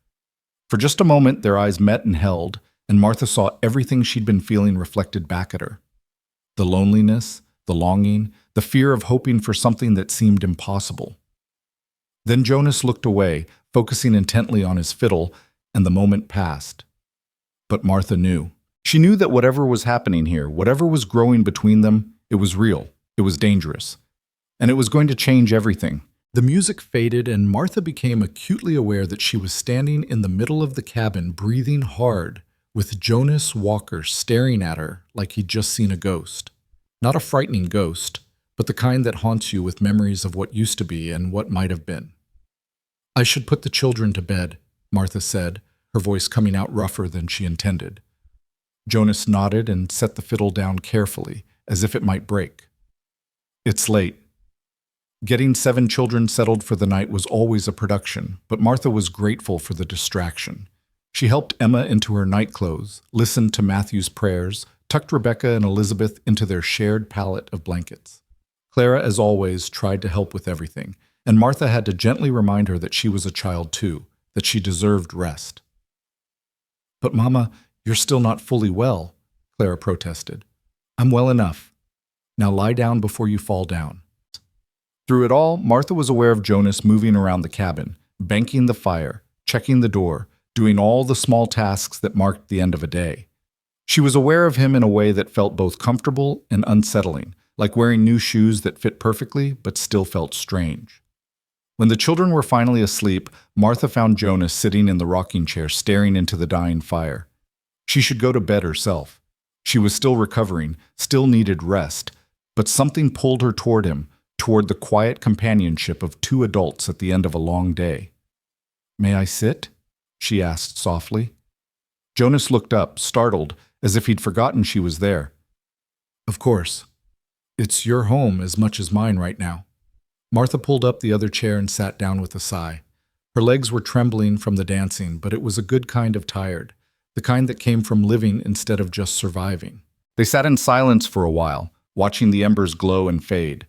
For just a moment, their eyes met and held, and Martha saw everything she'd been feeling reflected back at her. The loneliness, the longing, the fear of hoping for something that seemed impossible. Then Jonas looked away, focusing intently on his fiddle, and the moment passed. But Martha knew. She knew that whatever was happening here, whatever was growing between them, it was real, it was dangerous, and it was going to change everything. The music faded, and Martha became acutely aware that she was standing in the middle of the cabin, breathing hard, with Jonas Walker staring at her like he'd just seen a ghost. Not a frightening ghost, but the kind that haunts you with memories of what used to be and what might have been. "I should put the children to bed," Martha said, her voice coming out rougher than she intended. Jonas nodded and set the fiddle down carefully, as if it might break. "It's late." Getting 7 children settled for the night was always a production, but Martha was grateful for the distraction. She helped Emma into her nightclothes, listened to Matthew's prayers, tucked Rebecca and Elizabeth into their shared pallet of blankets. Clara, as always, tried to help with everything, and Martha had to gently remind her that she was a child too, that she deserved rest. "But Mama, you're still not fully well," Clara protested. "I'm well enough. Now lie down before you fall down." Through it all, Martha was aware of Jonas moving around the cabin, banking the fire, checking the door, doing all the small tasks that marked the end of a day. She was aware of him in a way that felt both comfortable and unsettling, like wearing new shoes that fit perfectly but still felt strange. When the children were finally asleep, Martha found Jonas sitting in the rocking chair staring into the dying fire. She should go to bed herself. She was still recovering, still needed rest, but something pulled her toward him, toward the quiet companionship of two adults at the end of a long day. "May I sit?" she asked softly. Jonas looked up, startled, as if he'd forgotten she was there. "Of course. It's your home as much as mine right now." Martha pulled up the other chair and sat down with a sigh. Her legs were trembling from the dancing, but it was a good kind of tired, the kind that came from living instead of just surviving. They sat in silence for a while, watching the embers glow and fade.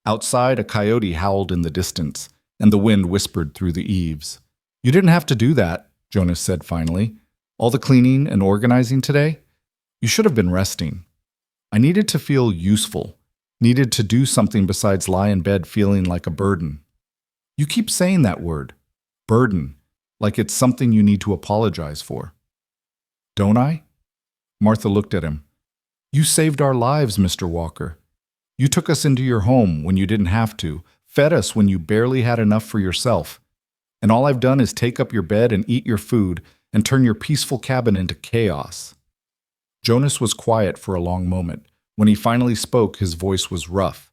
Outside, a coyote howled in the distance, and the wind whispered through the eaves. "You didn't have to do that," Jonas said finally. "All the cleaning and organizing today? You should have been resting." I needed to feel useful, needed to do something besides lie in bed feeling like a burden. You keep saying that word, burden, like it's something you need to apologize for. Don't I? Martha looked at him. You saved our lives, Mr. Walker. You took us into your home when you didn't have to, fed us when you barely had enough for yourself. And all I've done is take up your bed and eat your food and turn your peaceful cabin into chaos. Jonas was quiet for a long moment. When he finally spoke, his voice was rough.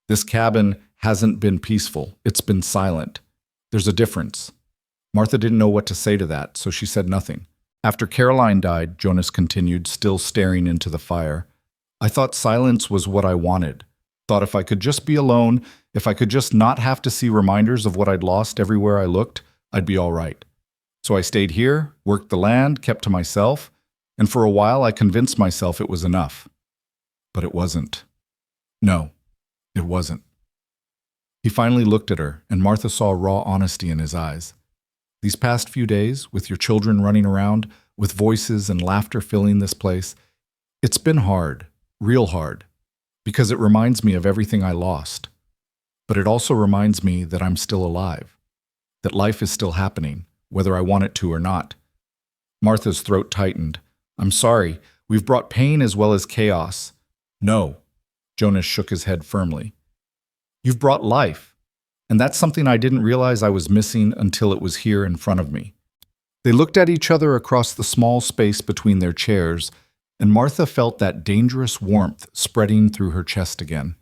This cabin hasn't been peaceful. It's been silent. There's a difference. Martha didn't know what to say to that, so she said nothing. After Caroline died, Jonas continued, still staring into the fire. I thought silence was what I wanted. Thought if I could just be alone, if I could just not have to see reminders of what I'd lost everywhere I looked, I'd be all right. So I stayed here, worked the land, kept to myself, and for a while I convinced myself it was enough. But it wasn't. No, it wasn't. He finally looked at her, and Martha saw raw honesty in his eyes. These past few days, with your children running around, with voices and laughter filling this place, it's been hard, real hard, because it reminds me of everything I lost. But it also reminds me that I'm still alive, that life is still happening, whether I want it to or not. Martha's throat tightened. I'm sorry, we've brought pain as well as chaos. No, Jonas shook his head firmly. You've brought life, and that's something I didn't realize I was missing until it was here in front of me. They looked at each other across the small space between their chairs, and Martha felt that dangerous warmth spreading through her chest again.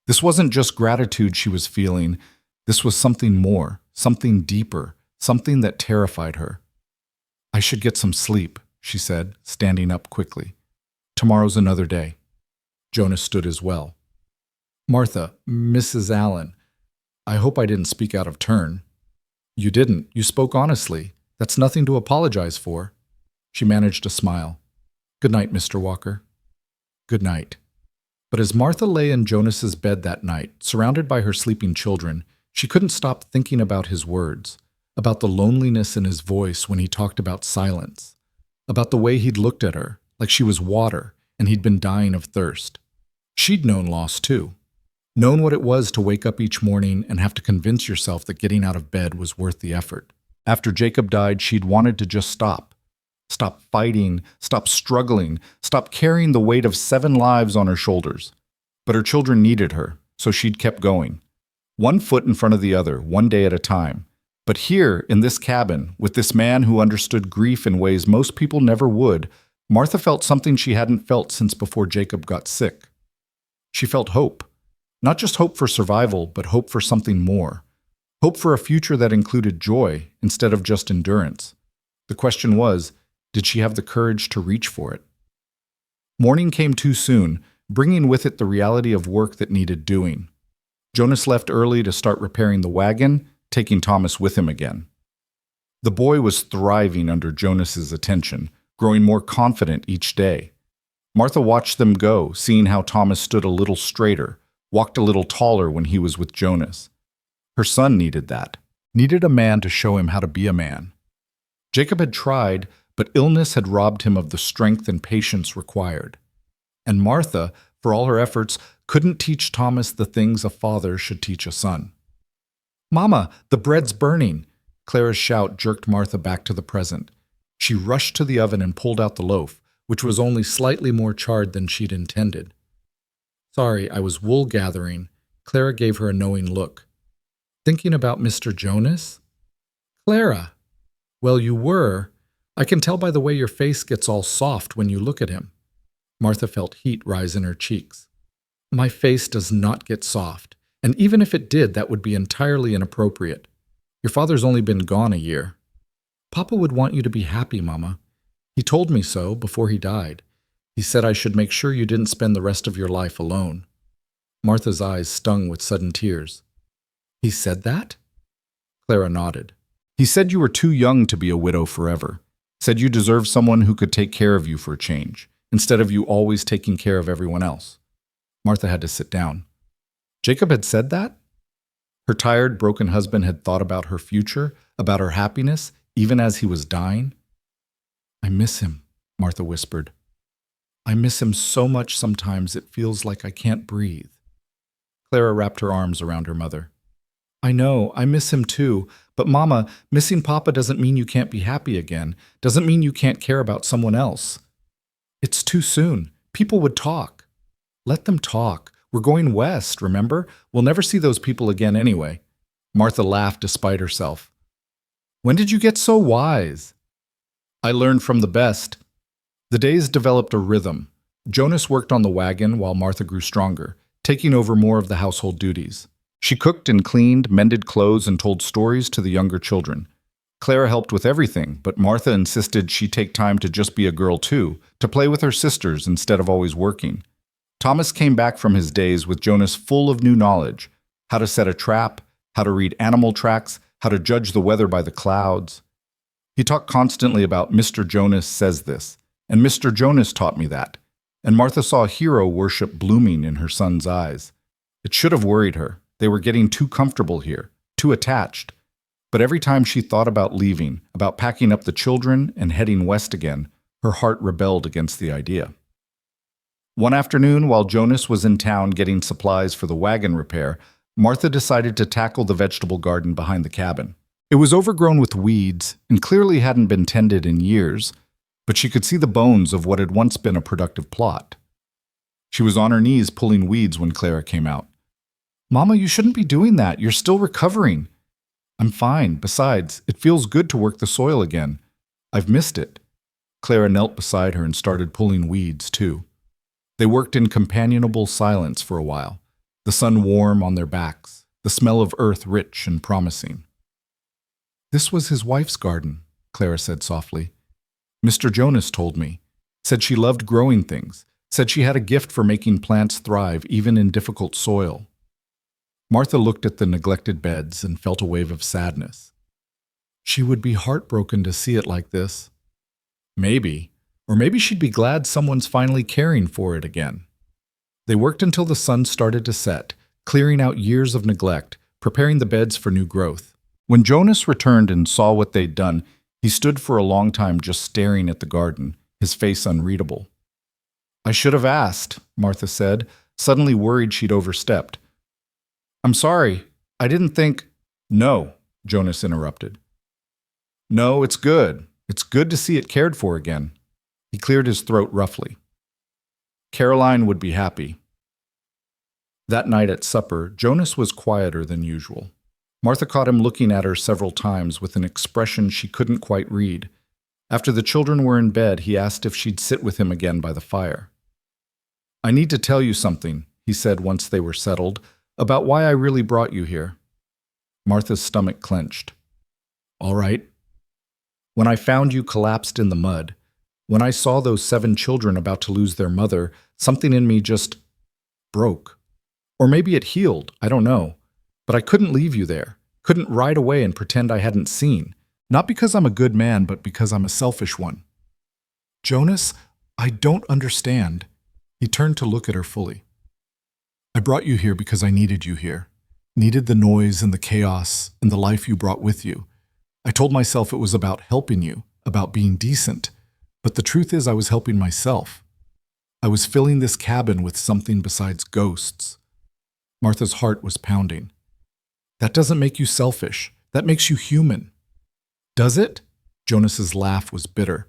This wasn't just gratitude she was feeling, this was something more, something deeper, something that terrified her. I should get some sleep, she said, standing up quickly. Tomorrow's another day. Jonas stood as well. Martha, Mrs. Allen, I hope I didn't speak out of turn. You didn't. You spoke honestly. That's nothing to apologize for. She managed a smile. Good night, Mr. Walker. Good night. But as Martha lay in Jonas's bed that night, surrounded by her sleeping children, she couldn't stop thinking about his words, about the loneliness in his voice when he talked about silence, about the way he'd looked at her, like she was water, and he'd been dying of thirst. She'd known loss too. Known what it was to wake up each morning and have to convince yourself that getting out of bed was worth the effort. After Jacob died, she'd wanted to just stop. Stop fighting, stop struggling, stop carrying the weight of 7 lives on her shoulders. But her children needed her, so she'd kept going. One foot in front of the other, one day at a time. But here, in this cabin, with this man who understood grief in ways most people never would, Martha felt something she hadn't felt since before Jacob got sick. She felt hope. Not just hope for survival, but hope for something more. Hope for a future that included joy instead of just endurance. The question was, did she have the courage to reach for it? Morning came too soon, bringing with it the reality of work that needed doing. Jonas left early to start repairing the wagon, taking Thomas with him again. The boy was thriving under Jonas's attention, growing more confident each day. Martha watched them go, seeing how Thomas stood a little straighter, walked a little taller when he was with Jonas. Her son needed that, needed a man to show him how to be a man. Jacob had tried, but illness had robbed him of the strength and patience required. And Martha, for all her efforts, couldn't teach Thomas the things a father should teach a son. Mama, the bread's burning! Clara's shout jerked Martha back to the present. She rushed to the oven and pulled out the loaf, which was only slightly more charred than she'd intended. Sorry, I was wool gathering. Clara gave her a knowing look. Thinking about Mr. Jonas? Clara! Well, you were. I can tell by the way your face gets all soft when you look at him. Martha felt heat rise in her cheeks. My face does not get soft, and even if it did, that would be entirely inappropriate. Your father's only been gone a year. Papa would want you to be happy, Mama. He told me so before he died. He said I should make sure you didn't spend the rest of your life alone. Martha's eyes stung with sudden tears. He said that? Clara nodded. He said you were too young to be a widow forever. Said you deserved someone who could take care of you for a change, instead of you always taking care of everyone else. Martha had to sit down. Jacob had said that? Her tired, broken husband had thought about her future, about her happiness, even as he was dying. I miss him, Martha whispered. I miss him so much sometimes it feels like I can't breathe. Clara wrapped her arms around her mother. I know, I miss him too, but Mama, missing Papa doesn't mean you can't be happy again, doesn't mean you can't care about someone else. It's too soon. People would talk. Let them talk. We're going west, remember? We'll never see those people again anyway. Martha laughed despite herself. When did you get so wise? I learned from the best. The days developed a rhythm. Jonas worked on the wagon while Martha grew stronger, taking over more of the household duties. She cooked and cleaned, mended clothes, and told stories to the younger children. Clara helped with everything, but Martha insisted she take time to just be a girl too, to play with her sisters instead of always working. Thomas came back from his days with Jonas full of new knowledge, how to set a trap, how to read animal tracks, how to judge the weather by the clouds. He talked constantly about Mr. Jonas says this, and Mr. Jonas taught me that, and Martha saw hero worship blooming in her son's eyes. It should have worried her. They were getting too comfortable here, too attached. But every time she thought about leaving, about packing up the children and heading west again, her heart rebelled against the idea. One afternoon, while Jonas was in town getting supplies for the wagon repair, Martha decided to tackle the vegetable garden behind the cabin. It was overgrown with weeds and clearly hadn't been tended in years, but she could see the bones of what had once been a productive plot. She was on her knees pulling weeds when Clara came out. Mama, you shouldn't be doing that. You're still recovering. I'm fine. Besides, it feels good to work the soil again. I've missed it. Clara knelt beside her and started pulling weeds, too. They worked in companionable silence for a while, the sun warm on their backs, the smell of earth rich and promising. This was his wife's garden, Clara said softly. Mr. Jonas told me. Said she loved growing things. Said she had a gift for making plants thrive even in difficult soil. Martha looked at the neglected beds and felt a wave of sadness. She would be heartbroken to see it like this. Maybe. Or maybe she'd be glad someone's finally caring for it again. They worked until the sun started to set, clearing out years of neglect, preparing the beds for new growth. When Jonas returned and saw what they'd done, he stood for a long time just staring at the garden, his face unreadable. I should have asked, Martha said, suddenly worried she'd overstepped. I'm sorry. I didn't think— No, Jonas interrupted. No, it's good. It's good to see it cared for again. He cleared his throat roughly. Caroline would be happy. That night at supper, Jonas was quieter than usual. Martha caught him looking at her several times with an expression she couldn't quite read. After the children were in bed, he asked if she'd sit with him again by the fire. I need to tell you something, he said once they were settled, about why I really brought you here. Martha's stomach clenched. All right. When I found you collapsed in the mud, when I saw those 7 children about to lose their mother, something in me just broke. Or maybe it healed, I don't know. But I couldn't leave you there, couldn't ride away and pretend I hadn't seen. Not because I'm a good man, but because I'm a selfish one. Jonas, I don't understand. He turned to look at her fully. I brought you here because I needed you here. Needed the noise and the chaos and the life you brought with you. I told myself it was about helping you, about being decent. But the truth is I was helping myself. I was filling this cabin with something besides ghosts. Martha's heart was pounding. That doesn't make you selfish. That makes you human. Does it? Jonas's laugh was bitter.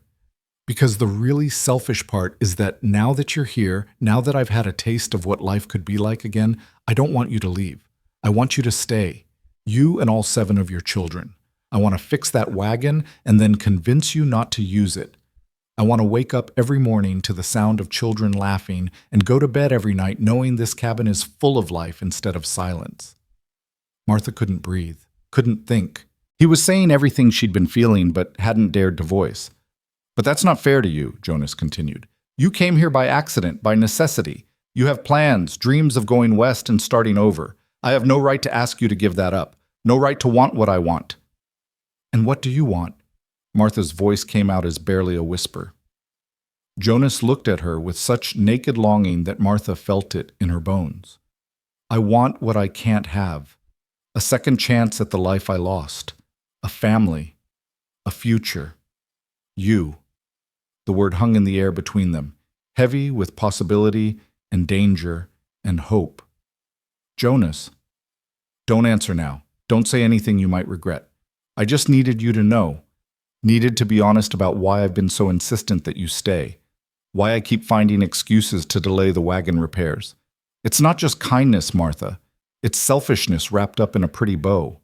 Because the really selfish part is that now that you're here, now that I've had a taste of what life could be like again, I don't want you to leave. I want you to stay. You and all 7 of your children. I want to fix that wagon and then convince you not to use it. I want to wake up every morning to the sound of children laughing and go to bed every night knowing this cabin is full of life instead of silence. Martha couldn't breathe, couldn't think. He was saying everything she'd been feeling but hadn't dared to voice. But that's not fair to you, Jonas continued. You came here by accident, by necessity. You have plans, dreams of going west and starting over. I have no right to ask you to give that up. No right to want what I want. And what do you want? Martha's voice came out as barely a whisper. Jonas looked at her with such naked longing that Martha felt it in her bones. I want what I can't have. A second chance at the life I lost. A family. A future. You. The word hung in the air between them, heavy with possibility and danger and hope. Jonas. Don't answer now. Don't say anything you might regret. I just needed you to know. Needed to be honest about why I've been so insistent that you stay. Why I keep finding excuses to delay the wagon repairs. It's not just kindness, Martha. It's selfishness wrapped up in a pretty bow.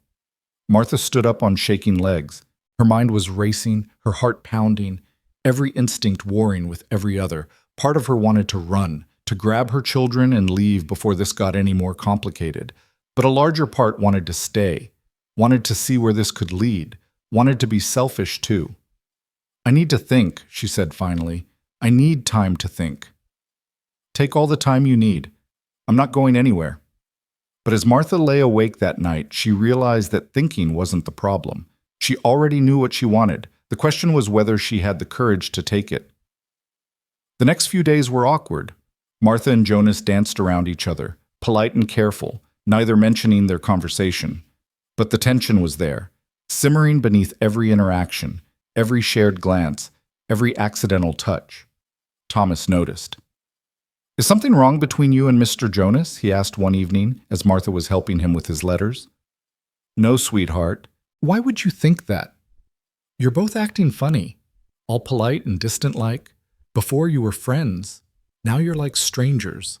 Martha stood up on shaking legs. Her mind was racing, her heart pounding, every instinct warring with every other. Part of her wanted to run, to grab her children and leave before this got any more complicated. But a larger part wanted to stay, wanted to see where this could lead, wanted to be selfish too. I need to think, she said finally. I need time to think. Take all the time you need. I'm not going anywhere. But as Martha lay awake that night, she realized that thinking wasn't the problem. She already knew what she wanted. The question was whether she had the courage to take it. The next few days were awkward. Martha and Jonas danced around each other, polite and careful, neither mentioning their conversation. But the tension was there, simmering beneath every interaction, every shared glance, every accidental touch. Thomas noticed. Is something wrong between you and Mr. Jonas? He asked one evening as Martha was helping him with his letters. No, sweetheart. Why would you think that? You're both acting funny, all polite and distant-like. Before you were friends, now you're like strangers.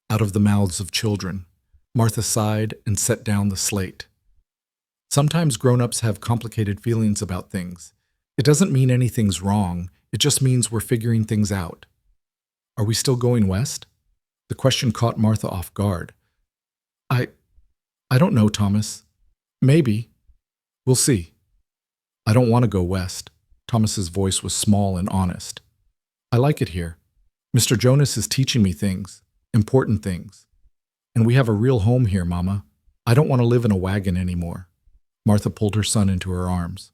Out of the mouths of children, Martha sighed and set down the slate. Sometimes grown-ups have complicated feelings about things. It doesn't mean anything's wrong, it just means we're figuring things out. Are we still going west? The question caught Martha off guard. I don't know, Thomas. Maybe. We'll see. I don't want to go west. Thomas's voice was small and honest. I like it here. Mr. Jonas is teaching me things, important things. And we have a real home here, Mama. I don't want to live in a wagon anymore. Martha pulled her son into her arms.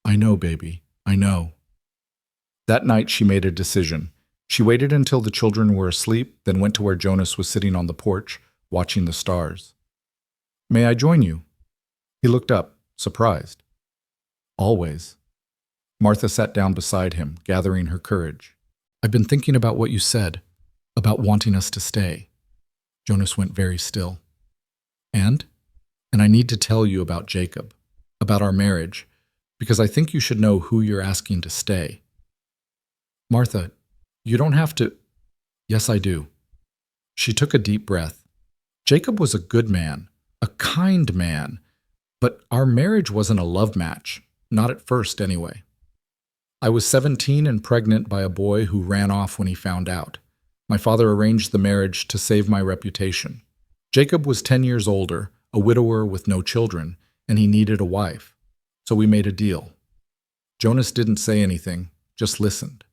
I know, baby. I know. That night she made a decision. She waited until the children were asleep, then went to where Jonas was sitting on the porch, watching the stars. May I join you? He looked up, surprised. Always. Martha sat down beside him, gathering her courage. I've been thinking about what you said, about wanting us to stay. Jonas went very still. And I need to tell you about Jacob, about our marriage, because I think you should know who you're asking to stay. Martha, you don't have to. Yes, I do. She took a deep breath. Jacob was a good man, a kind man, but our marriage wasn't a love match, not at first anyway. I was 17 and pregnant by a boy who ran off when he found out. My father arranged the marriage to save my reputation. Jacob was 10 years older, a widower with no children, and he needed a wife. So we made a deal. Jonas didn't say anything, just listened.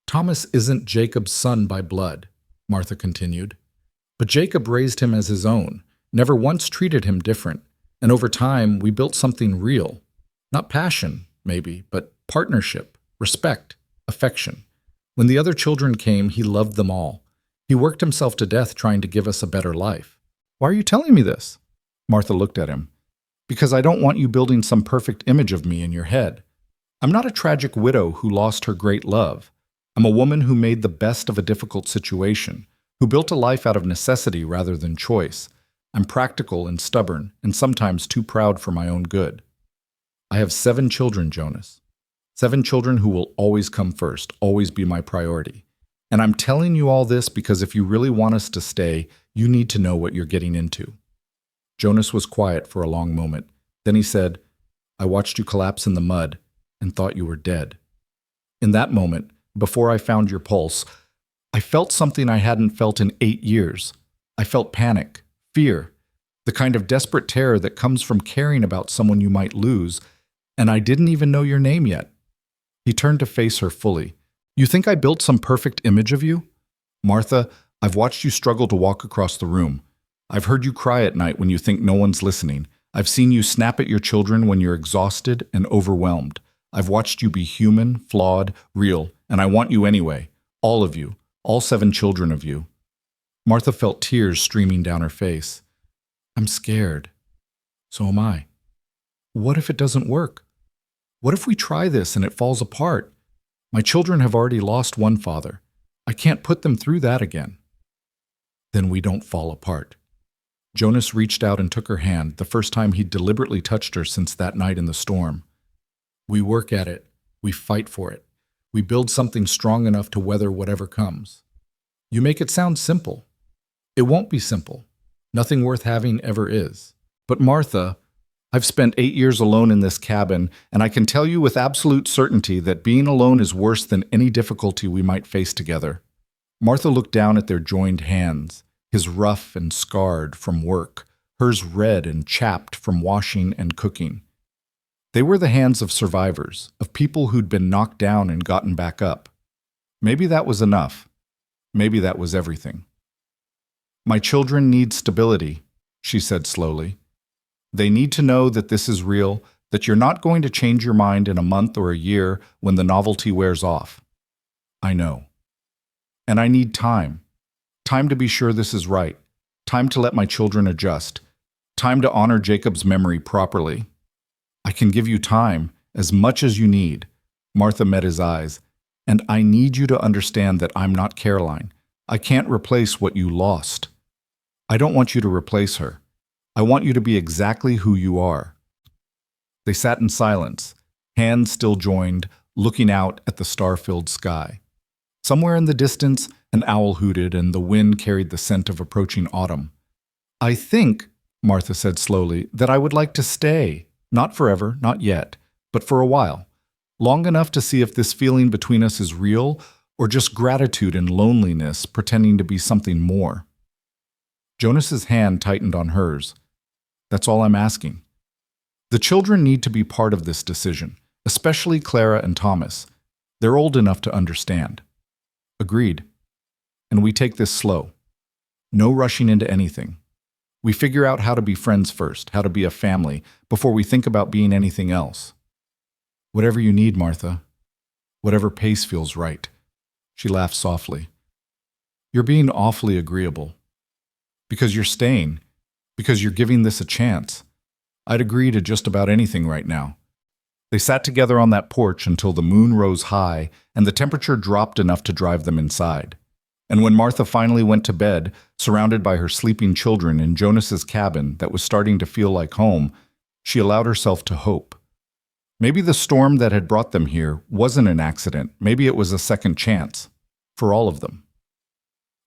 Thomas isn't Jacob's son by blood, Martha continued. But Jacob raised him as his own, never once treated him different, and over time we built something real. Not passion, maybe, but partnership, respect, affection. When the other children came, he loved them all. He worked himself to death trying to give us a better life. Why are you telling me this? Martha looked at him. Because I don't want you building some perfect image of me in your head. I'm not a tragic widow who lost her great love. I'm a woman who made the best of a difficult situation, who built a life out of necessity rather than choice. I'm practical and stubborn, and sometimes too proud for my own good. I have 7 children, Jonas. 7 children who will always come first, always be my priority. And I'm telling you all this because if you really want us to stay, you need to know what you're getting into. Jonas was quiet for a long moment. Then he said, I watched you collapse in the mud and thought you were dead. In that moment, before I found your pulse, I felt something I hadn't felt in 8 years. I felt panic, fear, the kind of desperate terror that comes from caring about someone you might lose, and I didn't even know your name yet. He turned to face her fully. You think I built some perfect image of you? Martha, I've watched you struggle to walk across the room. I've heard you cry at night when you think no one's listening. I've seen you snap at your children when you're exhausted and overwhelmed. I've watched you be human, flawed, real, and I want you anyway. All of you. All 7 children of you. Martha felt tears streaming down her face. I'm scared. So am I. What if it doesn't work? What if we try this and it falls apart? My children have already lost one father. I can't put them through that again. Then we don't fall apart. Jonas reached out and took her hand, the first time he'd deliberately touched her since that night in the storm. We work at it. We fight for it. We build something strong enough to weather whatever comes. You make it sound simple. It won't be simple. Nothing worth having ever is. But Martha, I've spent 8 years alone in this cabin, and I can tell you with absolute certainty that being alone is worse than any difficulty we might face together. Martha looked down at their joined hands, his rough and scarred from work, hers red and chapped from washing and cooking. They were the hands of survivors, of people who'd been knocked down and gotten back up. Maybe that was enough. Maybe that was everything. My children need stability, she said slowly. They need to know that this is real, that you're not going to change your mind in a month or a year when the novelty wears off. I know. And I need time. Time to be sure this is right. Time to let my children adjust. Time to honor Jacob's memory properly. I can give you time, as much as you need. Martha met his eyes. And I need you to understand that I'm not Caroline. I can't replace what you lost. I don't want you to replace her. I want you to be exactly who you are. They sat in silence, hands still joined, looking out at the star-filled sky. Somewhere in the distance, an owl hooted and the wind carried the scent of approaching autumn. I think, Martha said slowly, that I would like to stay. Not forever, not yet, but for a while. Long enough to see if this feeling between us is real or just gratitude and loneliness pretending to be something more. Jonas's hand tightened on hers. That's all I'm asking. The children need to be part of this decision, especially Clara and Thomas. They're old enough to understand. Agreed. And we take this slow. No rushing into anything. We figure out how to be friends first, how to be a family, before we think about being anything else. Whatever you need, Martha. Whatever pace feels right. She laughed softly. You're being awfully agreeable. Because you're staying. Because you're giving this a chance. I'd agree to just about anything right now. They sat together on that porch until the moon rose high and the temperature dropped enough to drive them inside. And when Martha finally went to bed, surrounded by her sleeping children in Jonas's cabin that was starting to feel like home, she allowed herself to hope. Maybe the storm that had brought them here wasn't an accident. Maybe it was a second chance. For all of them.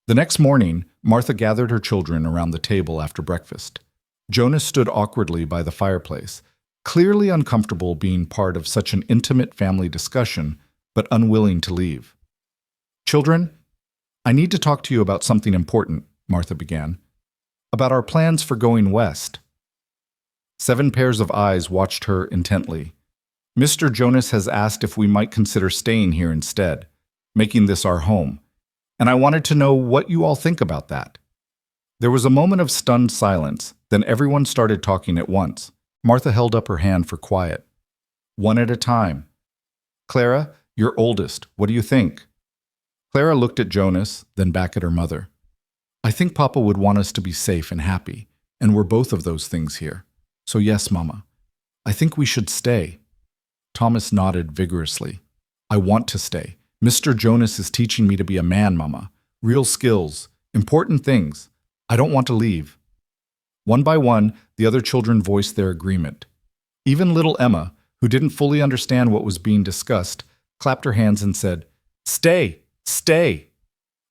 The next morning, Martha gathered her children around the table after breakfast. Jonas stood awkwardly by the fireplace, clearly uncomfortable being part of such an intimate family discussion, but unwilling to leave. Children, I need to talk to you about something important, Martha began. About our plans for going west. 7 pairs of eyes watched her intently. Mr. Jonas has asked if we might consider staying here instead, making this our home, and I wanted to know what you all think about that. There was a moment of stunned silence, then everyone started talking at once. Martha held up her hand for quiet. One at a time. Clara, you're oldest. What do you think? Clara looked at Jonas, then back at her mother. I think Papa would want us to be safe and happy, and we're both of those things here. So yes, Mama. I think we should stay. Thomas nodded vigorously. I want to stay. Mr. Jonas is teaching me to be a man, Mama. Real skills, important things. I don't want to leave. One by one, the other children voiced their agreement. Even little Emma, who didn't fully understand what was being discussed, clapped her hands and said, "Stay! Stay!"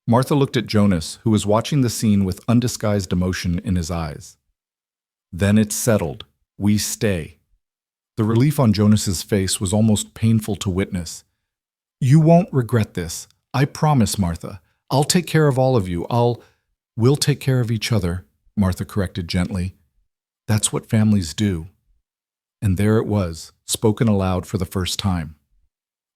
Martha looked at Jonas, who was watching the scene with undisguised emotion in his eyes. "Then it's settled. We stay." The relief on Jonas's face was almost painful to witness. "You won't regret this. I promise, Martha. I'll take care of all of you. We'll take care of each other," Martha corrected gently. "That's what families do." And there it was, spoken aloud for the first time.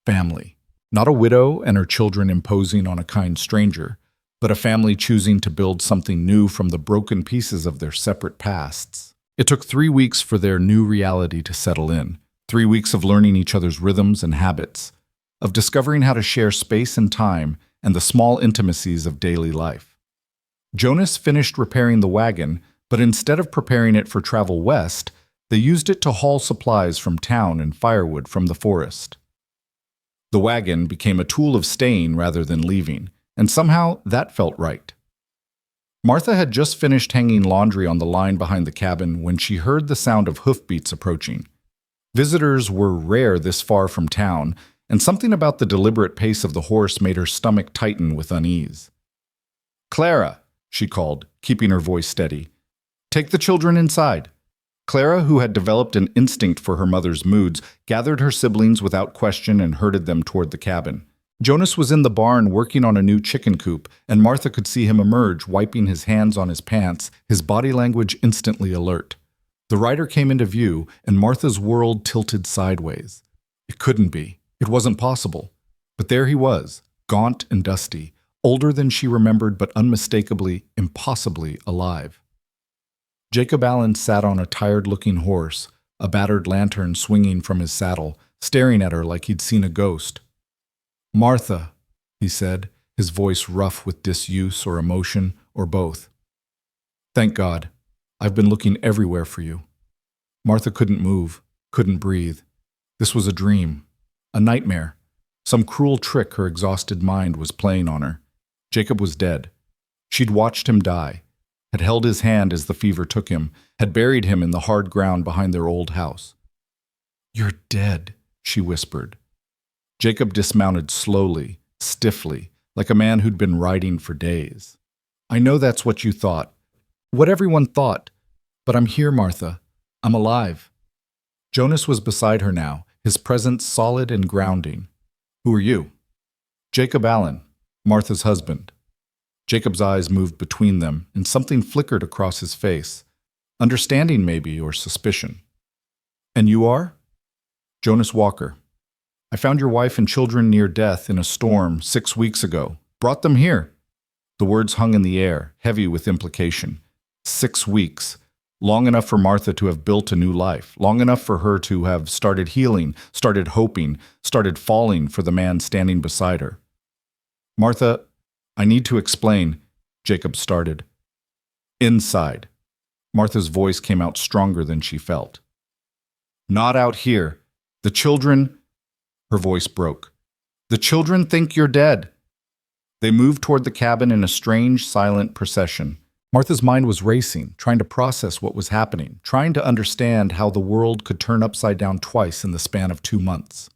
Family. Not a widow and her children imposing on a kind stranger, but a family choosing to build something new from the broken pieces of their separate pasts. It took 3 weeks for their new reality to settle in. 3 weeks of learning each other's rhythms and habits, of discovering how to share space and time and the small intimacies of daily life. Jonas finished repairing the wagon, but instead of preparing it for travel west, they used it to haul supplies from town and firewood from the forest. The wagon became a tool of staying rather than leaving, and somehow that felt right. Martha had just finished hanging laundry on the line behind the cabin when she heard the sound of hoofbeats approaching. Visitors were rare this far from town, and something about the deliberate pace of the horse made her stomach tighten with unease. "Clara," she called, keeping her voice steady. "Take the children inside." Clara, who had developed an instinct for her mother's moods, gathered her siblings without question and herded them toward the cabin. Jonas was in the barn working on a new chicken coop, and Martha could see him emerge, wiping his hands on his pants, his body language instantly alert. The rider came into view, and Martha's world tilted sideways. It couldn't be. It wasn't possible. But there he was, gaunt and dusty, older than she remembered but unmistakably, impossibly alive. Jacob Allen sat on a tired-looking horse, a battered lantern swinging from his saddle, staring at her like he'd seen a ghost. "Martha," he said, his voice rough with disuse or emotion, or both. "Thank God. I've been looking everywhere for you." Martha couldn't move, couldn't breathe. This was a dream, a nightmare, some cruel trick her exhausted mind was playing on her. Jacob was dead. She'd watched him die, had held his hand as the fever took him, had buried him in the hard ground behind their old house. "You're dead," she whispered. Jacob dismounted slowly, stiffly, like a man who'd been riding for days. "I know that's what you thought, what everyone thought, but I'm here, Martha. I'm alive." Jonas was beside her now, his presence solid and grounding. "Who are you?" "Jacob Allen, Martha's husband." Jacob's eyes moved between them, and something flickered across his face. Understanding, maybe, or suspicion. "And you are?" "Jonas Walker. I found your wife and children near death in a storm 6 weeks ago. Brought them here." The words hung in the air, heavy with implication. 6 weeks. Long enough for Martha to have built a new life. Long enough for her to have started healing, started hoping, started falling for the man standing beside her. "Martha, I need to explain," Jacob started. "Inside." Martha's voice came out stronger than she felt. "Not out here. The children—" Her voice broke. "The children think you're dead." They moved toward the cabin in a strange, silent procession. Martha's mind was racing, trying to process what was happening, trying to understand how the world could turn upside down twice in the span of 2 months.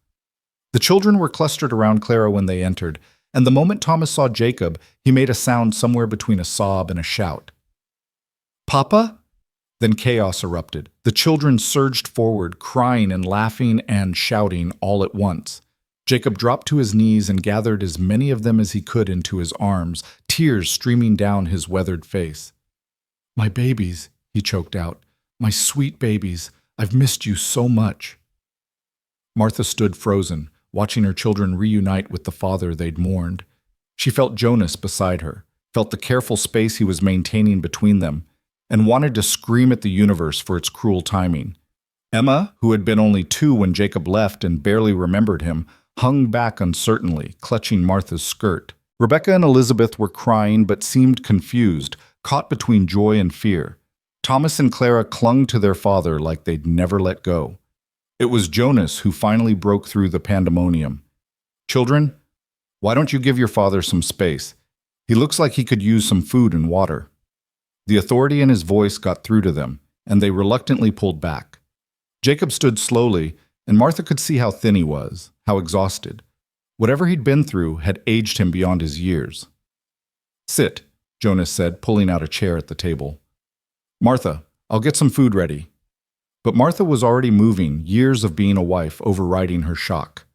The children were clustered around Clara when they entered, and the moment Thomas saw Jacob, he made a sound somewhere between a sob and a shout. "Papa?" Then chaos erupted. The children surged forward, crying and laughing and shouting all at once. Jacob dropped to his knees and gathered as many of them as he could into his arms, tears streaming down his weathered face. "My babies," he choked out. "My sweet babies. I've missed you so much." Martha stood frozen, watching her children reunite with the father they'd mourned. She felt Jonas beside her, felt the careful space he was maintaining between them, and wanted to scream at the universe for its cruel timing. Emma, who had been only 2 when Jacob left and barely remembered him, hung back uncertainly, clutching Martha's skirt. Rebecca and Elizabeth were crying but seemed confused, caught between joy and fear. Thomas and Clara clung to their father like they'd never let go. It was Jonas who finally broke through the pandemonium. "Children, why don't you give your father some space? He looks like he could use some food and water." The authority in his voice got through to them, and they reluctantly pulled back. Jacob stood slowly, And Martha could see how thin he was, how exhausted. Whatever he'd been through had aged him beyond his years. "Sit," Jonas said, pulling out a chair at the table. "Martha, I'll get some food ready." But Martha was already moving, years of being a wife overriding her shock.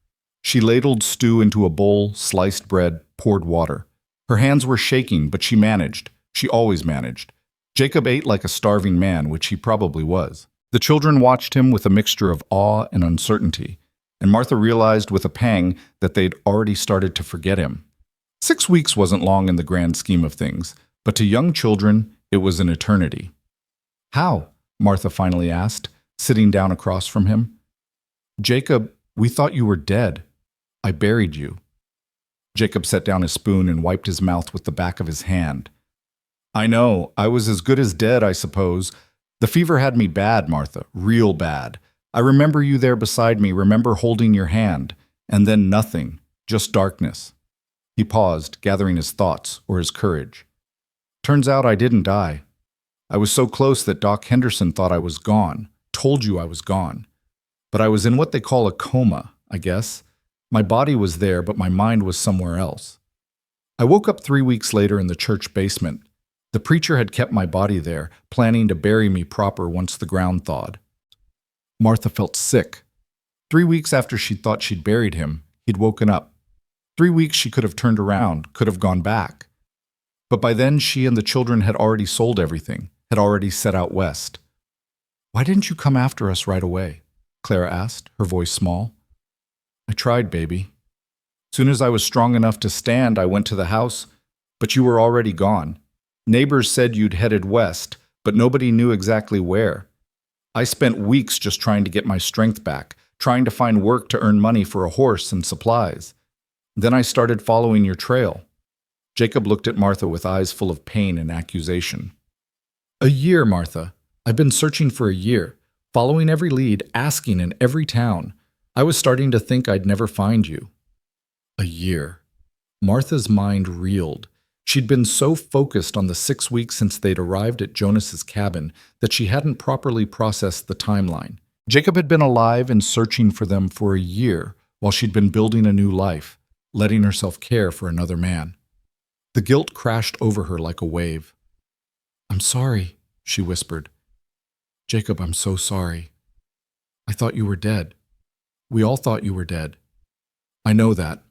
She ladled stew into a bowl, sliced bread, poured water. Her hands were shaking, but she managed. She always managed. Jacob ate like a starving man, which he probably was. The children watched him with a mixture of awe and uncertainty, and Martha realized with a pang that they'd already started to forget him. 6 weeks wasn't long in the grand scheme of things, but to young children, it was an eternity. "How?" Martha finally asked, sitting down across from him. "Jacob, we thought you were dead. I buried you." Jacob set down his spoon and wiped his mouth with the back of his hand. "I know, I was as good as dead, I suppose. The fever had me bad, Martha, real bad. I remember you there beside me, remember holding your hand, and then nothing, just darkness." He paused, gathering his thoughts or his courage. "Turns out I didn't die. I was so close that Doc Henderson thought I was gone, told you I was gone. But I was in what they call a coma, I guess. My body was there, but my mind was somewhere else. I woke up 3 weeks later in the church basement. The preacher had kept my body there, planning to bury me proper once the ground thawed." Martha felt sick. 3 weeks after she thought she'd buried him, he'd woken up. 3 weeks she could have turned around, could have gone back. But by then she and the children had already sold everything, had already set out west. "Why didn't you come after us right away?" Clara asked, her voice small. "I tried, baby. Soon as I was strong enough to stand, I went to the house, but you were already gone. Neighbors said you'd headed west, but nobody knew exactly where. I spent weeks just trying to get my strength back, trying to find work to earn money for a horse and supplies. Then I started following your trail." Jacob looked at Martha with eyes full of pain and accusation. "A year, Martha. I've been searching for a year, following every lead, asking in every town. I was starting to think I'd never find you." A year. Martha's mind reeled. She'd been so focused on the 6 weeks since they'd arrived at Jonas's cabin that she hadn't properly processed the timeline. Jacob had been alive and searching for them for a year while she'd been building a new life, letting herself care for another man. The guilt crashed over her like a wave. "I'm sorry," she whispered. "Jacob, I'm so sorry. I thought you were dead. We all thought you were dead. I know that.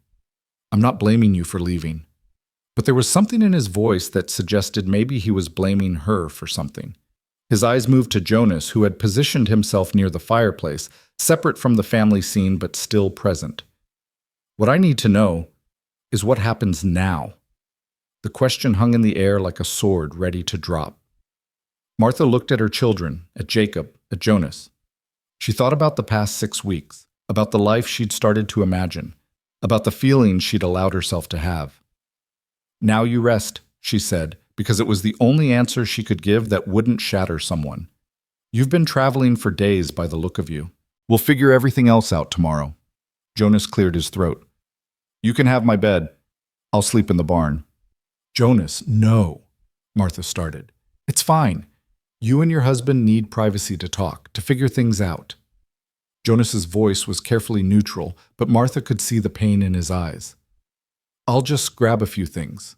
I'm not blaming you for leaving." But there was something in his voice that suggested maybe he was blaming her for something. His eyes moved to Jonas, who had positioned himself near the fireplace, separate from the family scene but still present. "What I need to know is what happens now." The question hung in the air like a sword ready to drop. Martha looked at her children, at Jacob, at Jonas. She thought about the past 6 weeks, about the life she'd started to imagine, about the feelings she'd allowed herself to have. "Now you rest," she said, because it was the only answer she could give that wouldn't shatter someone. "You've been traveling for days by the look of you. We'll figure everything else out tomorrow." Jonas cleared his throat. "You can have my bed. I'll sleep in the barn." "Jonas, no," Martha started. "It's fine. You and your husband need privacy to talk, to figure things out." Jonas's voice was carefully neutral, but Martha could see the pain in his eyes. "I'll just grab a few things."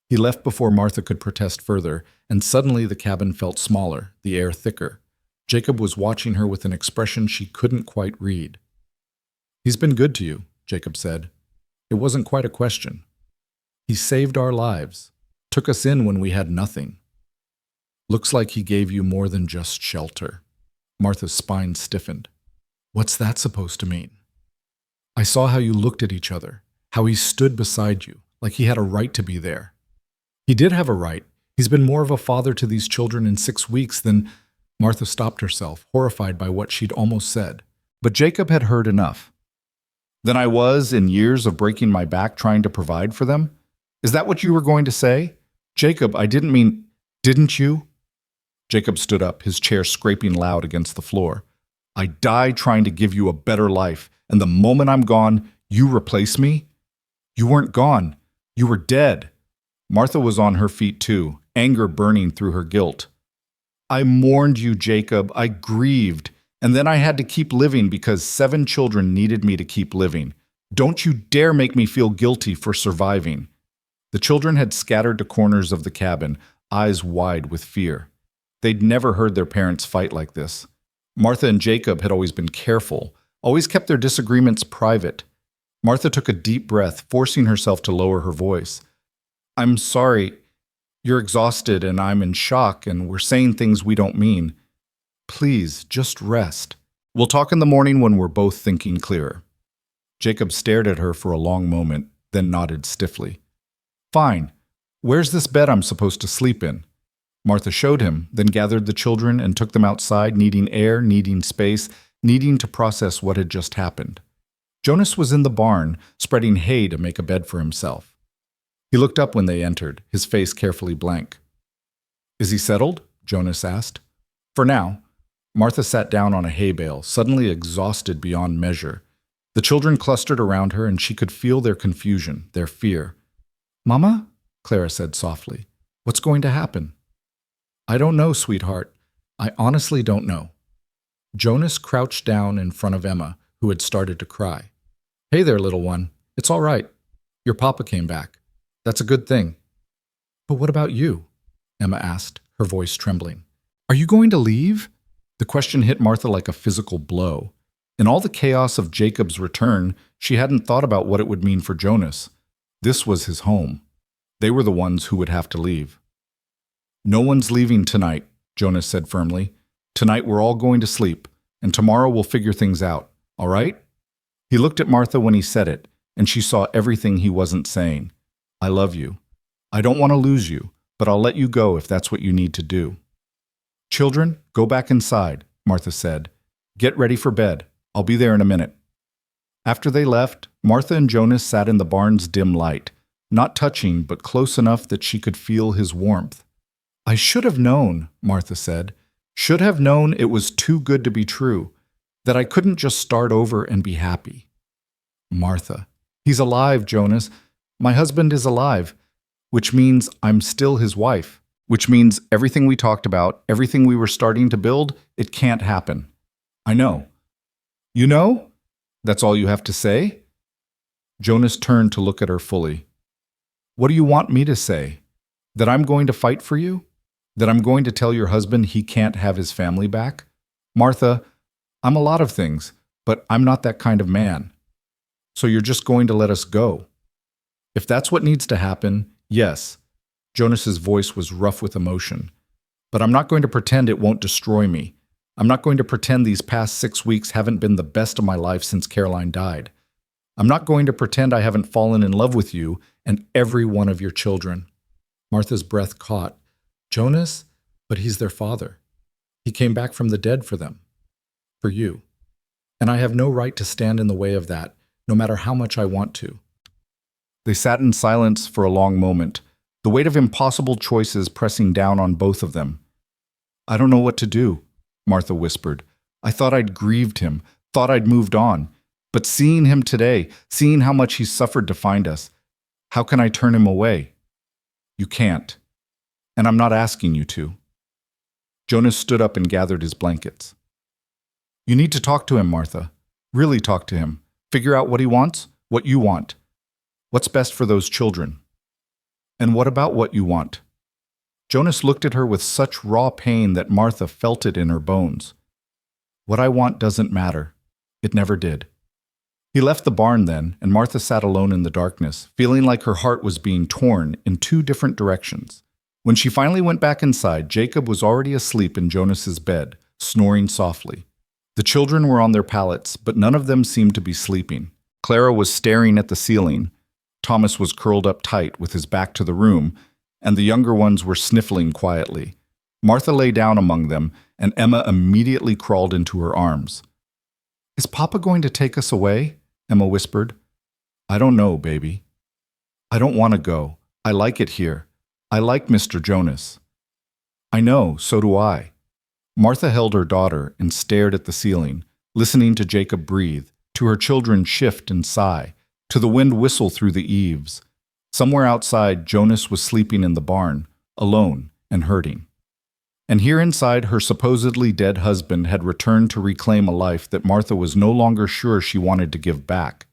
He left before Martha could protest further, and suddenly the cabin felt smaller, the air thicker. Jacob was watching her with an expression she couldn't quite read. "He's been good to you," Jacob said. It wasn't quite a question. "He saved our lives, took us in when we had nothing. Looks like he gave you more than just shelter." Martha's spine stiffened. "What's that supposed to mean?" "I saw how you looked at each other, how he stood beside you, like he had a right to be there." "He did have a right. He's been more of a father to these children in 6 weeks than—" Martha stopped herself, horrified by what she'd almost said. But Jacob had heard enough. "Than I was in years of breaking my back trying to provide for them? Is that what you were going to say? Jacob, I didn't mean— Didn't you?" Jacob stood up, his chair scraping loud against the floor. "I died trying to give you a better life, and the moment I'm gone, you replace me? You weren't gone. You were dead." Martha was on her feet too, anger burning through her guilt. "I mourned you, Jacob. I grieved. And then I had to keep living because 7 children needed me to keep living. Don't you dare make me feel guilty for surviving." The children had scattered to corners of the cabin, eyes wide with fear. They'd never heard their parents fight like this. Martha and Jacob had always been careful, always kept their disagreements private. Martha took a deep breath, forcing herself to lower her voice. "I'm sorry. You're exhausted and I'm in shock and we're saying things we don't mean. Please, just rest. We'll talk in the morning when we're both thinking clearer." Jacob stared at her for a long moment, then nodded stiffly. "Fine. Where's this bed I'm supposed to sleep in?" Martha showed him, then gathered the children and took them outside, needing air, needing space, needing to process what had just happened. Jonas was in the barn, spreading hay to make a bed for himself. He looked up when they entered, his face carefully blank. "Is he settled?" Jonas asked. "For now." Martha sat down on a hay bale, suddenly exhausted beyond measure. The children clustered around her, and she could feel their confusion, their fear. "Mama?" Clara said softly. "What's going to happen?" "I don't know, sweetheart. I honestly don't know." Jonas crouched down in front of Emma, who had started to cry. "Hey there, little one. It's all right. Your papa came back. That's a good thing." "But what about you?" Emma asked, her voice trembling. "Are you going to leave?" The question hit Martha like a physical blow. In all the chaos of Jacob's return, she hadn't thought about what it would mean for Jonas. This was his home. They were the ones who would have to leave. "No one's leaving tonight," Jonas said firmly. "Tonight we're all going to sleep, and tomorrow we'll figure things out, all right?" He looked at Martha when he said it, and she saw everything he wasn't saying. "I love you. I don't want to lose you, but I'll let you go if that's what you need to do." "Children, go back inside," Martha said. "Get ready for bed. I'll be there in a minute." After they left, Martha and Jonas sat in the barn's dim light, not touching but close enough that she could feel his warmth. "I should have known," Martha said. "Should have known it was too good to be true, that I couldn't just start over and be happy." "Martha, he's alive, Jonas. My husband is alive, which means I'm still his wife, which means everything we talked about, everything we were starting to build, it can't happen." "I know." "You know? That's all you have to say?" Jonas turned to look at her fully. "What do you want me to say? That I'm going to fight for you? That I'm going to tell your husband he can't have his family back? Martha, I'm a lot of things, but I'm not that kind of man. So you're just going to let us go?" "If that's what needs to happen, yes." Jonas's voice was rough with emotion. "But I'm not going to pretend it won't destroy me. I'm not going to pretend these past 6 weeks haven't been the best of my life since Caroline died. I'm not going to pretend I haven't fallen in love with you and every one of your children." Martha's breath caught. "Jonas? But he's their father. He came back from the dead for them. For you. And I have no right to stand in the way of that, no matter how much I want to." They sat in silence for a long moment, the weight of impossible choices pressing down on both of them. "I don't know what to do," Martha whispered. "I thought I'd grieved him, thought I'd moved on. But seeing him today, seeing how much he's suffered to find us, how can I turn him away?" "You can't. And I'm not asking you to." Jonas stood up and gathered his blankets. "You need to talk to him, Martha. Really talk to him. Figure out what he wants, what you want. What's best for those children. And what about what you want?" Jonas looked at her with such raw pain that Martha felt it in her bones. "What I want doesn't matter. It never did." He left the barn then, and Martha sat alone in the darkness, feeling like her heart was being torn in 2 different directions. When she finally went back inside, Jacob was already asleep in Jonas's bed, snoring softly. The children were on their pallets, but none of them seemed to be sleeping. Clara was staring at the ceiling. Thomas was curled up tight with his back to the room, and the younger ones were sniffling quietly. Martha lay down among them, and Emma immediately crawled into her arms. "Is Papa going to take us away?" Emma whispered. "I don't know, baby. I don't want to go. I like it here. I like Mr. Jonas." "I know, so do I." Martha held her daughter and stared at the ceiling, listening to Jacob breathe, to her children shift and sigh, to the wind whistle through the eaves. Somewhere outside, Jonas was sleeping in the barn, alone and hurting. And here inside, her supposedly dead husband had returned to reclaim a life that Martha was no longer sure she wanted to give back.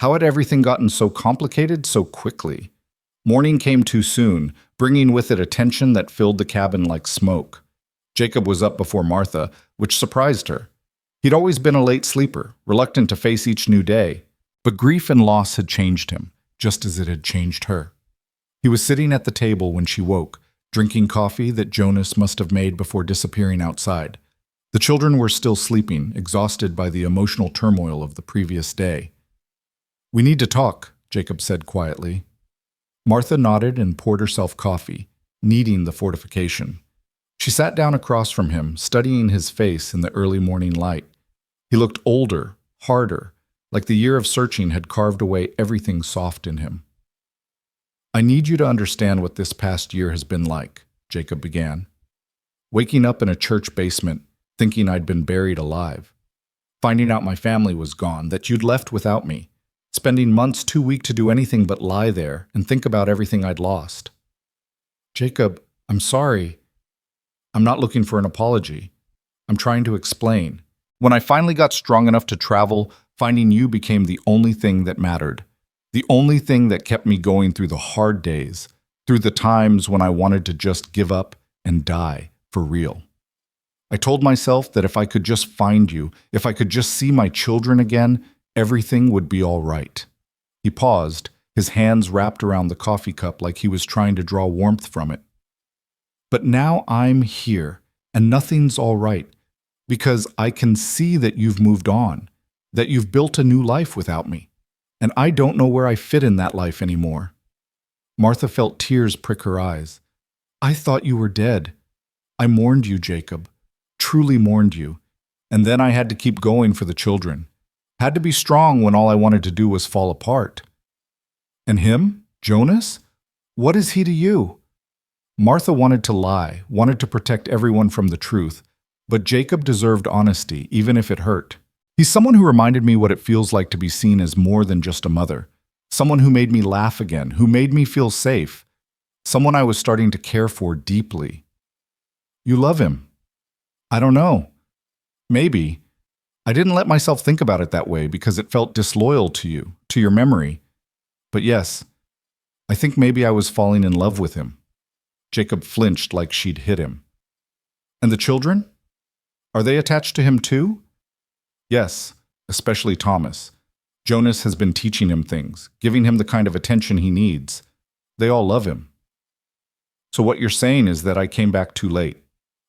How had everything gotten so complicated so quickly? Morning came too soon, bringing with it a tension that filled the cabin like smoke. Jacob was up before Martha, which surprised her. He'd always been a late sleeper, reluctant to face each new day. But grief and loss had changed him, just as it had changed her. He was sitting at the table when she woke, drinking coffee that Jonas must have made before disappearing outside. The children were still sleeping, exhausted by the emotional turmoil of the previous day. "We need to talk," Jacob said quietly. Martha nodded and poured herself coffee, needing the fortification. She sat down across from him, studying his face in the early morning light. He looked older, harder, like the year of searching had carved away everything soft in him. "I need you to understand what this past year has been like," Jacob began. "Waking up in a church basement, thinking I'd been buried alive. Finding out my family was gone, that you'd left without me. Spending months too weak to do anything but lie there and think about everything I'd lost." "Jacob, I'm sorry." "I'm not looking for an apology. I'm trying to explain. When I finally got strong enough to travel, finding you became the only thing that mattered. The only thing that kept me going through the hard days, through the times when I wanted to just give up and die for real. I told myself that if I could just find you, if I could just see my children again, everything would be all right." He paused, his hands wrapped around the coffee cup like he was trying to draw warmth from it. "But now I'm here, and nothing's all right, because I can see that you've moved on, that you've built a new life without me, and I don't know where I fit in that life anymore." Martha felt tears prick her eyes. "I thought you were dead. I mourned you, Jacob, truly mourned you, and then I had to keep going for the children. Had to be strong when all I wanted to do was fall apart." "And him? Jonas? What is he to you?" Martha wanted to lie, wanted to protect everyone from the truth, but Jacob deserved honesty, even if it hurt. "He's someone who reminded me what it feels like to be seen as more than just a mother. Someone who made me laugh again, who made me feel safe. Someone I was starting to care for deeply." "You love him?" "I don't know. Maybe. I didn't let myself think about it that way because it felt disloyal to you, to your memory. But yes, I think maybe I was falling in love with him." Jacob flinched like she'd hit him. "And the children? Are they attached to him too?" "Yes, especially Thomas. Jonas has been teaching him things, giving him the kind of attention he needs. They all love him." "So what you're saying is that I came back too late,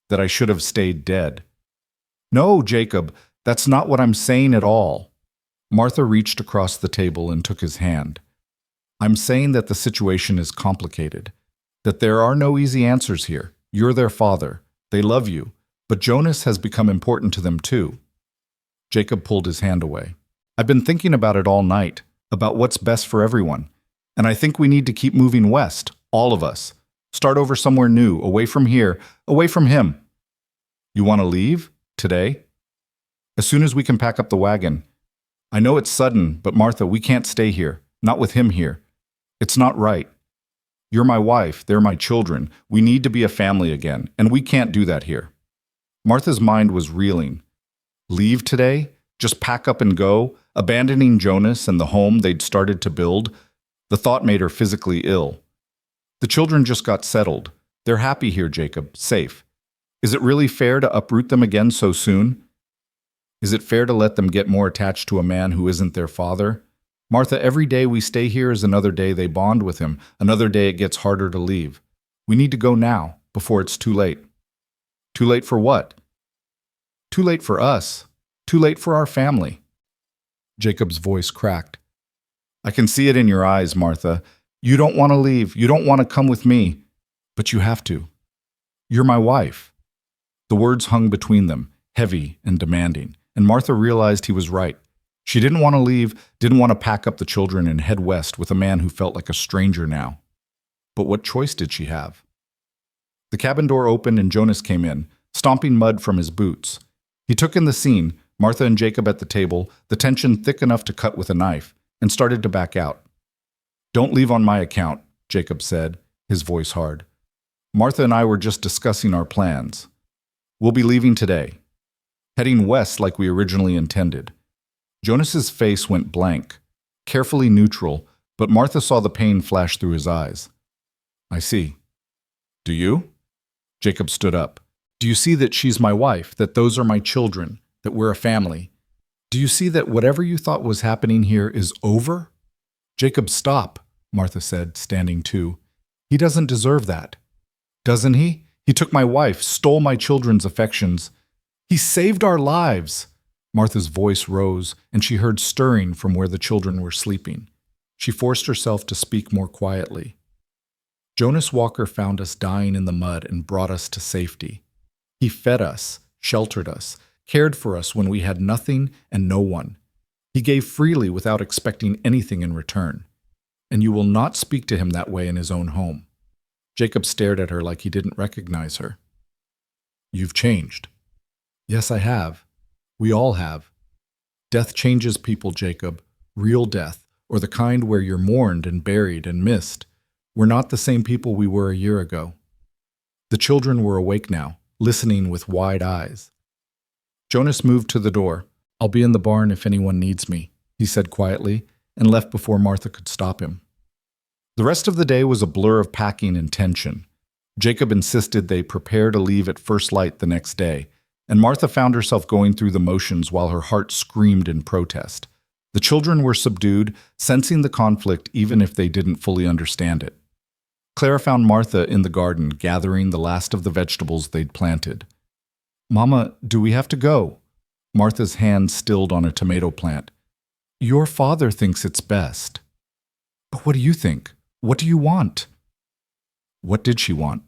that I should have stayed dead." "No, Jacob, that's not what I'm saying at all." Martha reached across the table and took his hand. "I'm saying that the situation is complicated, that there are no easy answers here. You're their father. They love you, but Jonas has become important to them too." Jacob pulled his hand away. "I've been thinking about it all night, about what's best for everyone, and I think we need to keep moving west, all of us. Start over somewhere new, away from here, away from him." "You want to leave? Today?" "As soon as we can pack up the wagon. I know it's sudden, but Martha, we can't stay here, not with him here. It's not right. You're my wife, they're my children. We need to be a family again, and we can't do that here." Martha's mind was reeling. Leave today? Just pack up and go, abandoning Jonas and the home they'd started to build? The thought made her physically ill. "The children just got settled. They're happy here, Jacob, safe. Is it really fair to uproot them again so soon? Is it fair to let them get more attached to a man who isn't their father? Martha, every day we stay here is another day they bond with him, another day it gets harder to leave. We need to go now, before it's too late." "Too late for what?" "Too late for us. Too late for our family." Jacob's voice cracked. "I can see it in your eyes, Martha. You don't want to leave. You don't want to come with me. But you have to. You're my wife." The words hung between them, heavy and demanding, and Martha realized he was right. She didn't want to leave, didn't want to pack up the children and head west with a man who felt like a stranger now. But what choice did she have? The cabin door opened and Jonas came in, stomping mud from his boots. He took in the scene, Martha and Jacob at the table, the tension thick enough to cut with a knife, and started to back out. "Don't leave on my account," Jacob said, his voice hard. Martha and I were just discussing our plans. We'll be leaving today, heading west like we originally intended. Jonas's face went blank, carefully neutral, but Martha saw the pain flash through his eyes. I see. Do you? Jacob stood up. Do you see that she's my wife, that those are my children, that we're a family? Do you see that whatever you thought was happening here is over? Jacob, stop, Martha said, standing too. He doesn't deserve that. Doesn't he? He took my wife, stole my children's affections. He saved our lives. Martha's voice rose, and she heard stirring from where the children were sleeping. She forced herself to speak more quietly. Jonas Walker found us dying in the mud and brought us to safety. He fed us, sheltered us, cared for us when we had nothing and no one. He gave freely without expecting anything in return. And you will not speak to him that way in his own home. Jacob stared at her like he didn't recognize her. You've changed. Yes, I have. We all have. Death changes people, Jacob. Real death, or the kind where you're mourned and buried and missed. We're not the same people we were a year ago. The children were awake now, listening with wide eyes. Jonas moved to the door. I'll be in the barn if anyone needs me, he said quietly, and left before Martha could stop him. The rest of the day was a blur of packing and tension. Jacob insisted they prepare to leave at first light the next day, and Martha found herself going through the motions while her heart screamed in protest. The children were subdued, sensing the conflict even if they didn't fully understand it. Clara found Martha in the garden, gathering the last of the vegetables they'd planted. Mama, do we have to go? Martha's hand stilled on a tomato plant. Your father thinks it's best. But what do you think? What do you want? What did she want?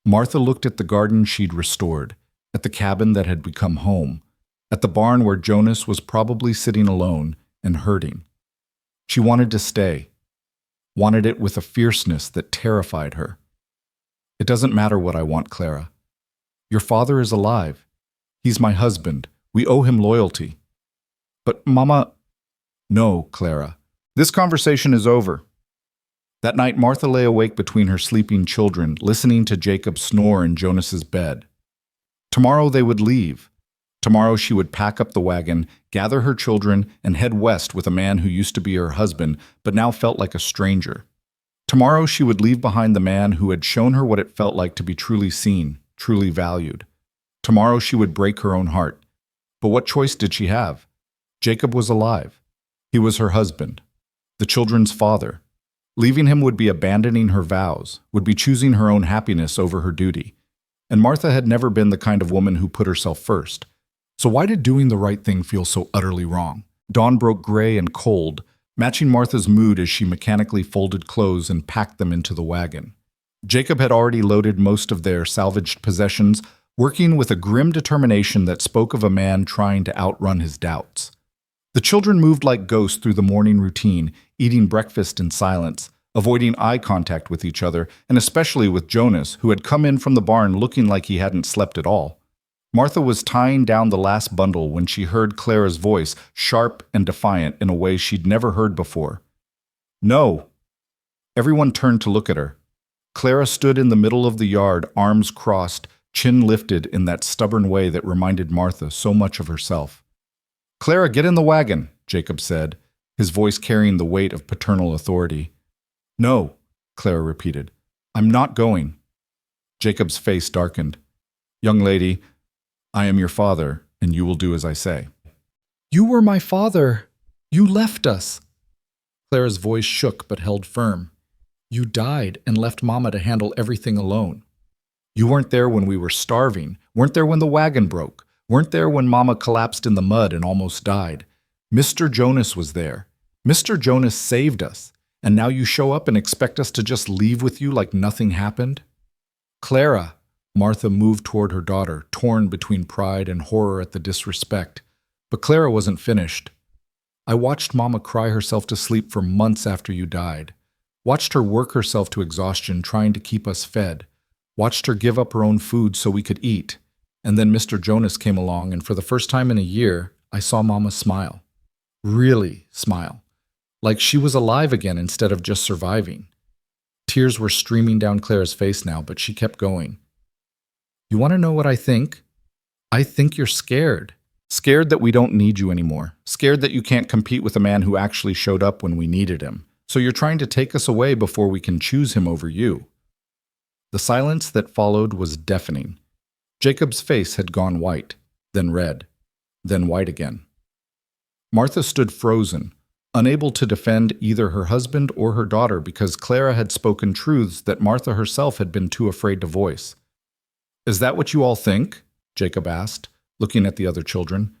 Martha looked at the garden she'd restored, at the cabin that had become home, at the barn where Jonas was probably sitting alone and hurting. She wanted to stay, wanted it with a fierceness that terrified her. It doesn't matter what I want, Clara. Your father is alive. He's my husband. We owe him loyalty. But Mama... No, Clara. This conversation is over. That night, Martha lay awake between her sleeping children, listening to Jacob snore in Jonas's bed. Tomorrow they would leave. Tomorrow she would pack up the wagon, gather her children, and head west with a man who used to be her husband, but now felt like a stranger. Tomorrow she would leave behind the man who had shown her what it felt like to be truly seen, truly valued. Tomorrow she would break her own heart. But what choice did she have? Jacob was alive. He was her husband, the children's father. Leaving him would be abandoning her vows, would be choosing her own happiness over her duty. And Martha had never been the kind of woman who put herself first. So why did doing the right thing feel so utterly wrong? Dawn broke gray and cold, matching Martha's mood as she mechanically folded clothes and packed them into the wagon. Jacob had already loaded most of their salvaged possessions, working with a grim determination that spoke of a man trying to outrun his doubts. The children moved like ghosts through the morning routine, eating breakfast in silence, avoiding eye contact with each other, and especially with Jonas, who had come in from the barn looking like he hadn't slept at all. Martha was tying down the last bundle when she heard Clara's voice, sharp and defiant in a way she'd never heard before. No! Everyone turned to look at her. Clara stood in the middle of the yard, arms crossed, chin lifted in that stubborn way that reminded Martha so much of herself. Clara, get in the wagon, Jacob said, his voice carrying the weight of paternal authority. No, Clara repeated. I'm not going. Jacob's face darkened. Young lady, I am your father, and you will do as I say. You were my father. You left us. Clara's voice shook but held firm. You died and left Mama to handle everything alone. You weren't there when we were starving, weren't there when the wagon broke, weren't there when Mama collapsed in the mud and almost died. Mr. Jonas was there. Mr. Jonas saved us, and now you show up and expect us to just leave with you like nothing happened? Clara, Martha moved toward her daughter, torn between pride and horror at the disrespect. But Clara wasn't finished. I watched Mama cry herself to sleep for months after you died. Watched her work herself to exhaustion trying to keep us fed. Watched her give up her own food so we could eat. And then Mr. Jonas came along, and for the first time in a year, I saw Mama smile. Really smile. Like she was alive again instead of just surviving. Tears were streaming down Clara's face now, but she kept going. You want to know what I think? I think you're scared. Scared that we don't need you anymore. Scared that you can't compete with a man who actually showed up when we needed him. So you're trying to take us away before we can choose him over you. The silence that followed was deafening. Jacob's face had gone white, then red, then white again. Martha stood frozen, unable to defend either her husband or her daughter because Clara had spoken truths that Martha herself had been too afraid to voice. Is that what you all think? Jacob asked, looking at the other children.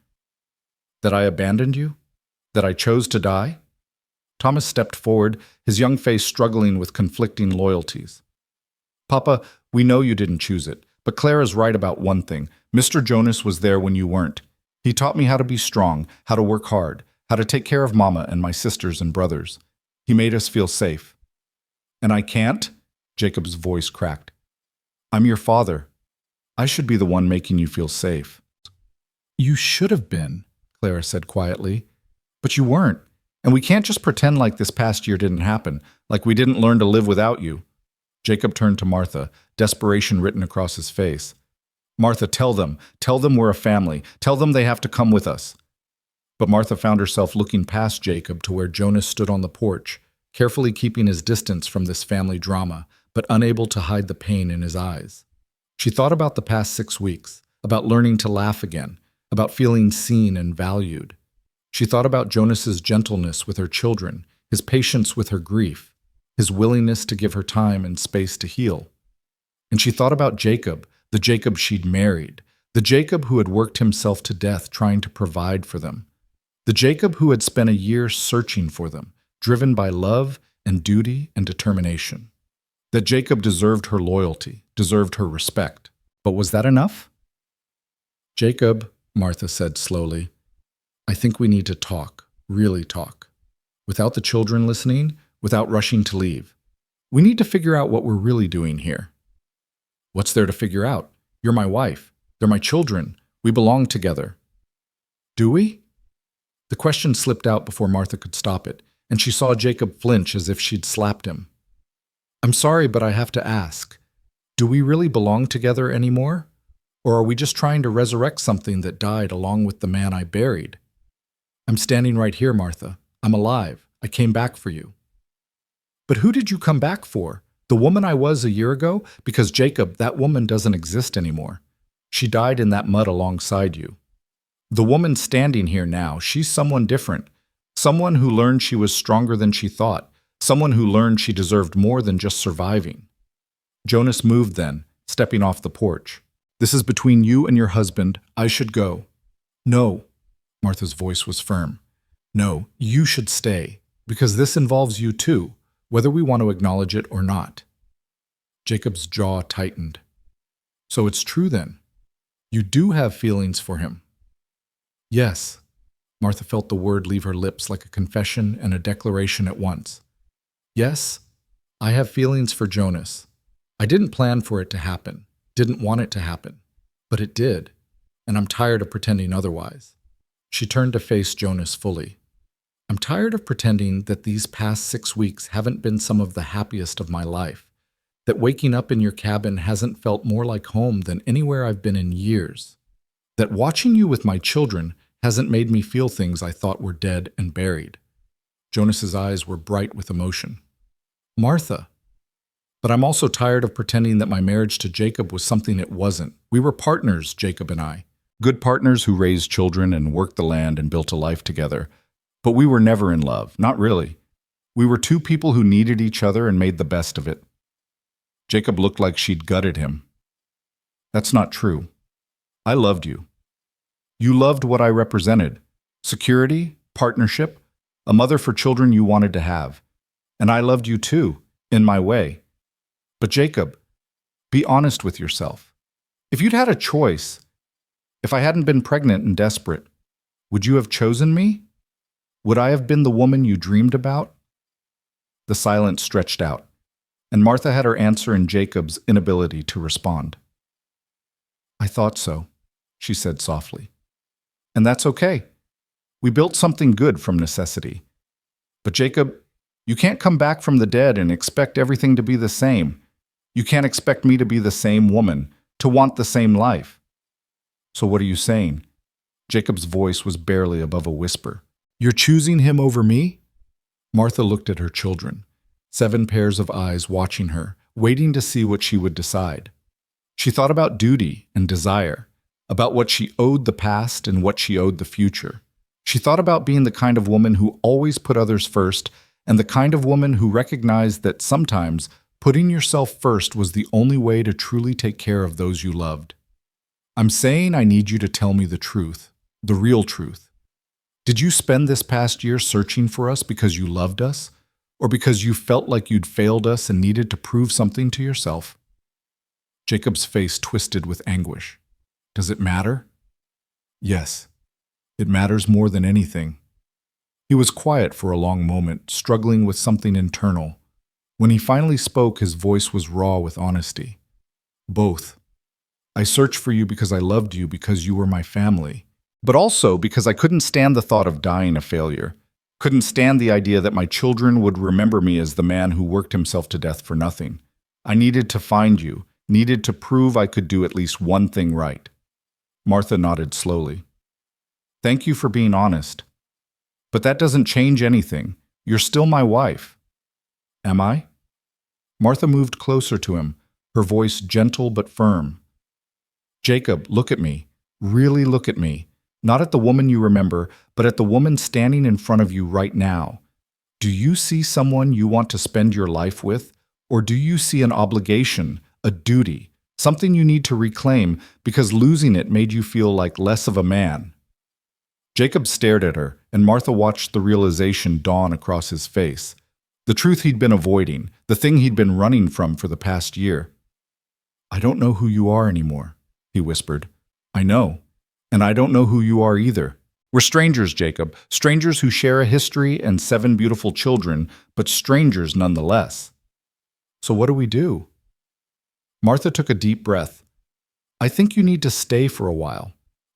That I abandoned you? That I chose to die? Thomas stepped forward, his young face struggling with conflicting loyalties. Papa, we know you didn't choose it, but Clara's right about one thing. Mr. Jonas was there when you weren't. He taught me how to be strong, how to work hard, how to take care of Mama and my sisters and brothers. He made us feel safe. And I can't? Jacob's voice cracked. I'm your father. I should be the one making you feel safe. You should have been, Clara said quietly. But you weren't. And we can't just pretend like this past year didn't happen, like we didn't learn to live without you. Jacob turned to Martha, desperation written across his face. Martha, tell them we're a family. Tell them they have to come with us. But Martha found herself looking past Jacob to where Jonas stood on the porch, carefully keeping his distance from this family drama, but unable to hide the pain in his eyes. She thought about the past 6 weeks, about learning to laugh again, about feeling seen and valued. She thought about Jonas's gentleness with her children, his patience with her grief, his willingness to give her time and space to heal. And she thought about Jacob, the Jacob she'd married, the Jacob who had worked himself to death trying to provide for them, the Jacob who had spent a year searching for them, driven by love and duty and determination. That Jacob deserved her loyalty, deserved her respect. But was that enough? Jacob, Martha said slowly, I think we need to talk, really talk. Without the children listening, without rushing to leave. We need to figure out what we're really doing here. What's there to figure out? You're my wife. They're my children. We belong together. Do we? The question slipped out before Martha could stop it, and she saw Jacob flinch as if she'd slapped him. I'm sorry, but I have to ask. Do we really belong together anymore? Or are we just trying to resurrect something that died along with the man I buried? I'm standing right here, Martha. I'm alive. I came back for you. But who did you come back for? The woman I was a year ago? Because, Jacob, that woman doesn't exist anymore. She died in that mud alongside you. The woman standing here now, she's someone different. Someone who learned she was stronger than she thought. Someone who learned she deserved more than just surviving. Jonas moved then, stepping off the porch. This is between you and your husband. I should go. No. Martha's voice was firm. No, you should stay, because this involves you too, whether we want to acknowledge it or not. Jacob's jaw tightened. So it's true then. You do have feelings for him. Yes. Martha felt the word leave her lips like a confession and a declaration at once. Yes, I have feelings for Jonas. I didn't plan for it to happen, didn't want it to happen, but it did, and I'm tired of pretending otherwise. She turned to face Jonas fully. I'm tired of pretending that these past 6 weeks haven't been some of the happiest of my life, that waking up in your cabin hasn't felt more like home than anywhere I've been in years, that watching you with my children hasn't made me feel things I thought were dead and buried. Jonas's eyes were bright with emotion. Martha. But I'm also tired of pretending that my marriage to Jacob was something it wasn't. We were partners, Jacob and I. Good partners who raised children and worked the land and built a life together. But we were never in love, not really. We were two people who needed each other and made the best of it. Jacob looked like she'd gutted him. That's not true. I loved you. You loved what I represented. Security, partnership, a mother for children you wanted to have. And I loved you too, in my way. But Jacob, be honest with yourself. If you'd had a choice, if I hadn't been pregnant and desperate, would you have chosen me? Would I have been the woman you dreamed about? The silence stretched out, and Martha had her answer in Jacob's inability to respond. I thought so, she said softly. And that's okay. We built something good from necessity. But Jacob, You can't come back from the dead and expect everything to be the same. You can't expect me to be the same woman, to want the same life. So what are you saying? Jacob's voice was barely above a whisper. You're choosing him over me? Martha looked at her children, 7 pairs of eyes watching her, waiting to see what she would decide. She thought about duty and desire, about what she owed the past and what she owed the future. She thought about being the kind of woman who always put others first, and the kind of woman who recognized that sometimes putting yourself first was the only way to truly take care of those you loved. I'm saying I need you to tell me the truth, the real truth. Did you spend this past year searching for us because you loved us, or because you felt like you'd failed us and needed to prove something to yourself? Jacob's face twisted with anguish. Does it matter? Yes, it matters more than anything. He was quiet for a long moment, struggling with something internal. When he finally spoke, his voice was raw with honesty. Both. I searched for you because I loved you, because you were my family, but also because I couldn't stand the thought of dying a failure. Couldn't stand the idea that my children would remember me as the man who worked himself to death for nothing. I needed to find you, needed to prove I could do at least one thing right. Martha nodded slowly. Thank you for being honest. But that doesn't change anything. You're still my wife. Am I? Martha moved closer to him, her voice gentle but firm. Jacob, look at me. Really look at me. Not at the woman you remember, but at the woman standing in front of you right now. Do you see someone you want to spend your life with? Or do you see an obligation, a duty, something you need to reclaim because losing it made you feel like less of a man? Jacob stared at her, and Martha watched the realization dawn across his face. The truth he'd been avoiding, the thing he'd been running from for the past year. I don't know who you are anymore, he whispered. I know. And I don't know who you are either. We're strangers, Jacob, strangers who share a history and 7 beautiful children, but strangers nonetheless. So what do we do? Martha took a deep breath. I think you need to stay for a while.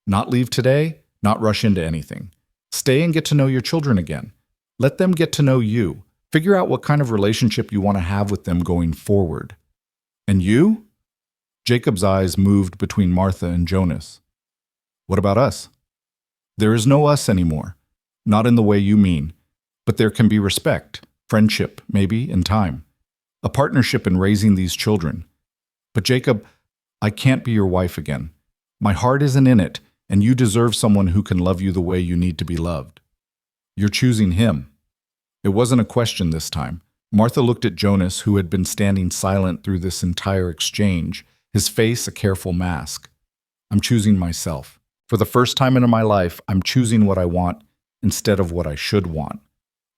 Not leave today, not rush into anything. Stay and get to know your children again. Let them get to know you. Figure out what kind of relationship you want to have with them going forward. And you? Jacob's eyes moved between Martha and Jonas. What about us? There is no us anymore. Not in the way you mean. But there can be respect, friendship, maybe, in time. A partnership in raising these children. But Jacob, I can't be your wife again. My heart isn't in it, and you deserve someone who can love you the way you need to be loved. You're choosing him. It wasn't a question this time. Martha looked at Jonas, who had been standing silent through this entire exchange, his face a careful mask. I'm choosing myself. For the first time in my life, I'm choosing what I want instead of what I should want.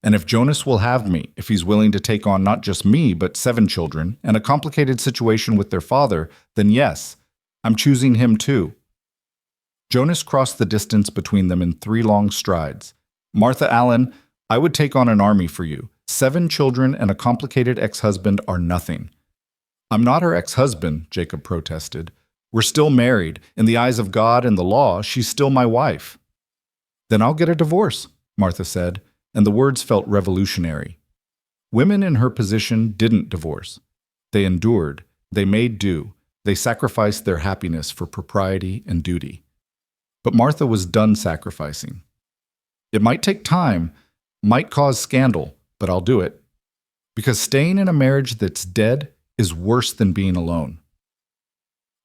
And if Jonas will have me, if he's willing to take on not just me, but 7 children, and a complicated situation with their father, then yes, I'm choosing him too. Jonas crossed the distance between them in 3 long strides. Martha Allen, I would take on an army for you. 7 children and a complicated ex-husband are nothing. I'm not her ex-husband, Jacob protested. We're still married. In the eyes of God and the law, she's still my wife. Then I'll get a divorce, Martha said, and the words felt revolutionary. Women in her position didn't divorce. They endured. They made do. They sacrificed their happiness for propriety and duty. But Martha was done sacrificing. It might take time, might cause scandal, but I'll do it. Because staying in a marriage that's dead is worse than being alone.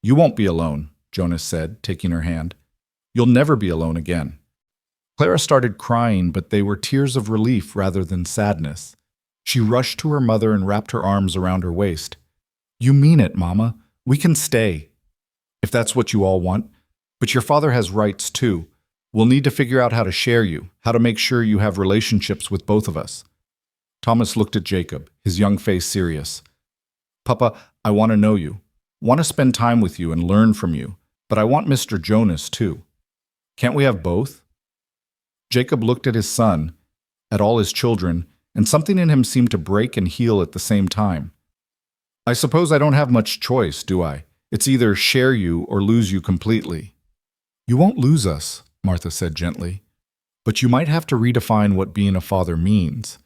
You won't be alone, Jonas said, taking her hand. You'll never be alone again. Clara started crying, but they were tears of relief rather than sadness. She rushed to her mother and wrapped her arms around her waist. You mean it, Mama. We can stay. If that's what you all want. But your father has rights too. We'll need to figure out how to share you, how to make sure you have relationships with both of us. Thomas looked at Jacob, his young face serious. Papa, I want to know you. Want to spend time with you and learn from you. But I want Mr. Jonas too. Can't we have both? Jacob looked at his son, at all his children, and something in him seemed to break and heal at the same time. I suppose I don't have much choice, do I? It's either share you or lose you completely. You won't lose us, Martha said gently. But you might have to redefine what being a father means.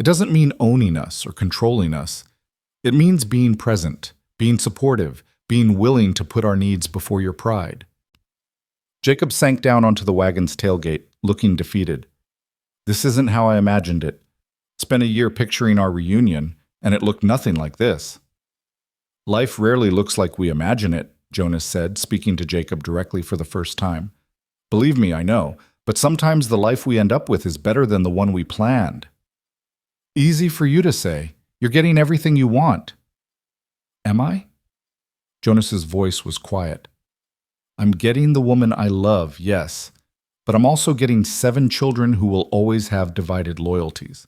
It doesn't mean owning us or controlling us. It means being present, being supportive, being willing to put our needs before your pride. Jacob sank down onto the wagon's tailgate, looking defeated. This isn't how I imagined it. Spent a year picturing our reunion, and it looked nothing like this. Life rarely looks like we imagine it, Jonas said, speaking to Jacob directly for the first time. Believe me, I know, but sometimes the life we end up with is better than the one we planned. Easy for you to say. You're getting everything you want. Am I? Jonas's voice was quiet. I'm getting the woman I love, yes, but I'm also getting 7 children who will always have divided loyalties.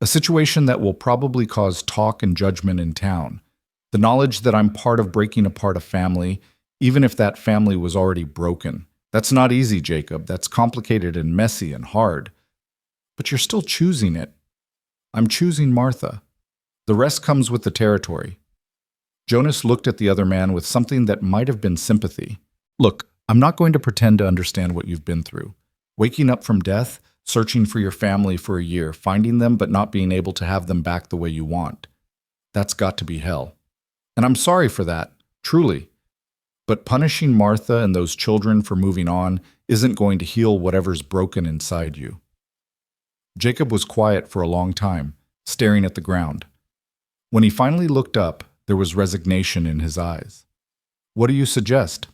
A situation that will probably cause talk and judgment in town. The knowledge that I'm part of breaking apart a family, even if that family was already broken. That's not easy, Jacob. That's complicated and messy and hard. But you're still choosing it. I'm choosing Martha. The rest comes with the territory. Jonas looked at the other man with something that might have been sympathy. Look, I'm not going to pretend to understand what you've been through. Waking up from death, searching for your family for a year, finding them but not being able to have them back the way you want. That's got to be hell. And I'm sorry for that, truly. But punishing Martha and those children for moving on isn't going to heal whatever's broken inside you. Jacob was quiet for a long time, staring at the ground. When he finally looked up, there was resignation in his eyes. What do you suggest?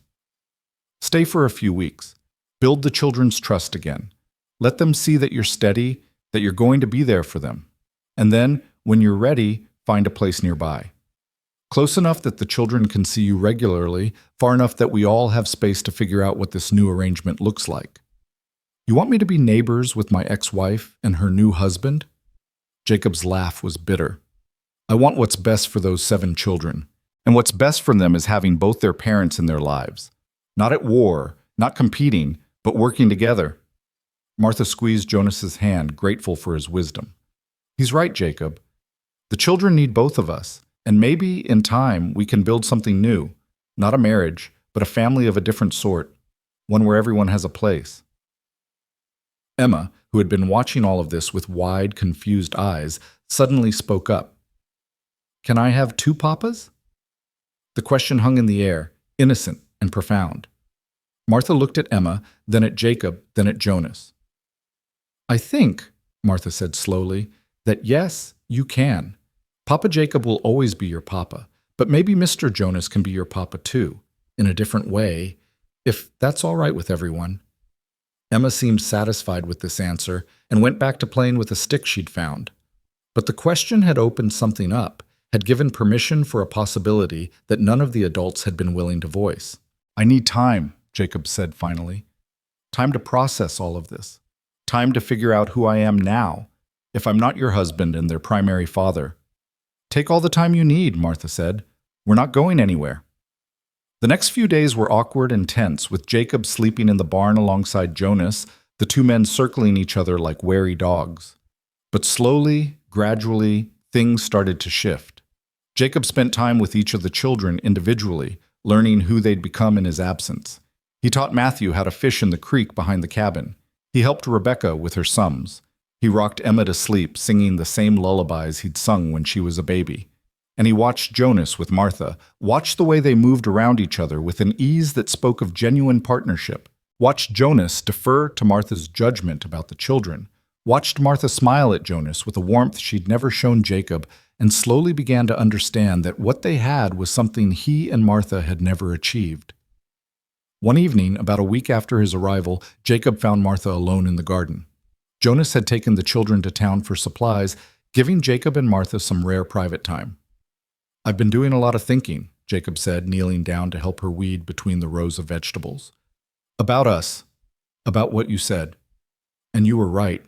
Stay for a few weeks. Build the children's trust again. Let them see that you're steady, that you're going to be there for them. And then, when you're ready, find a place nearby. Close enough that the children can see you regularly, far enough that we all have space to figure out what this new arrangement looks like. You want me to be neighbors with my ex-wife and her new husband? Jacob's laugh was bitter. I want what's best for those 7 children. And what's best for them is having both their parents in their lives. Not at war, not competing, but working together. Martha squeezed Jonas's hand, grateful for his wisdom. He's right, Jacob. The children need both of us. And maybe, in time, we can build something new. Not a marriage, but a family of a different sort. One where everyone has a place. Emma, who had been watching all of this with wide, confused eyes, suddenly spoke up. Can I have 2 papas? The question hung in the air, innocent and profound. Martha looked at Emma, then at Jacob, then at Jonas. I think, Martha said slowly, that yes, you can. Papa Jacob will always be your papa, but maybe Mr. Jonas can be your papa too, in a different way, if that's all right with everyone. Emma seemed satisfied with this answer and went back to playing with a stick she'd found. But the question had opened something up, had given permission for a possibility that none of the adults had been willing to voice. I need time, Jacob said finally. Time to process all of this. Time to figure out who I am now, if I'm not your husband and their primary father. Take all the time you need, Martha said. We're not going anywhere. The next few days were awkward and tense, with Jacob sleeping in the barn alongside Jonas, the 2 men circling each other like wary dogs. But slowly, gradually, things started to shift. Jacob spent time with each of the children individually, learning who they'd become in his absence. He taught Matthew how to fish in the creek behind the cabin. He helped Rebecca with her sums. He rocked Emma to sleep, singing the same lullabies he'd sung when she was a baby. And he watched Jonas with Martha, watched the way they moved around each other with an ease that spoke of genuine partnership. Watched Jonas defer to Martha's judgment about the children. Watched Martha smile at Jonas with a warmth she'd never shown Jacob, and slowly began to understand that what they had was something he and Martha had never achieved. One evening, about a week after his arrival, Jacob found Martha alone in the garden. Jonas had taken the children to town for supplies, giving Jacob and Martha some rare private time. I've been doing a lot of thinking, Jacob said, kneeling down to help her weed between the rows of vegetables. About us. About what you said. And you were right.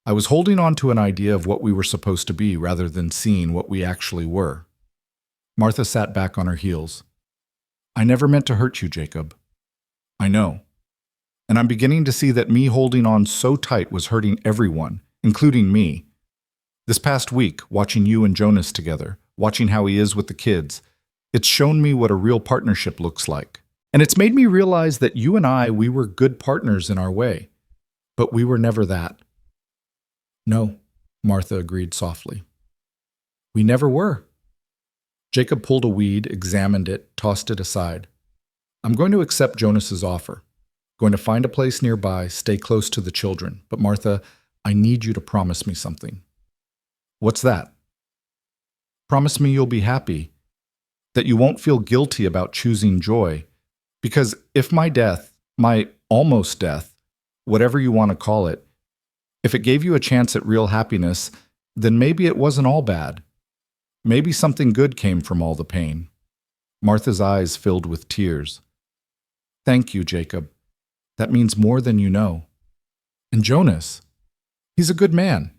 I was holding on to an idea of what we were supposed to be rather than seeing what we actually were. Martha sat back on her heels. I never meant to hurt you, Jacob. I know. And I'm beginning to see that me holding on so tight was hurting everyone, including me. This past week, watching you and Jonas together, watching how he is with the kids, it's shown me what a real partnership looks like. And it's made me realize that you and we were good partners in our way. But we were never that. No, Martha agreed softly. We never were. Jacob pulled a weed, examined it, tossed it aside. I'm going to accept Jonas's offer. Going to find a place nearby, stay close to the children. But Martha, I need you to promise me something. What's that? Promise me you'll be happy, that you won't feel guilty about choosing joy. Because if my death, my almost death, whatever you want to call it, if it gave you a chance at real happiness, then maybe it wasn't all bad. Maybe something good came from all the pain. Martha's eyes filled with tears. Thank you, Jacob. That means more than you know. And Jonas, he's a good man.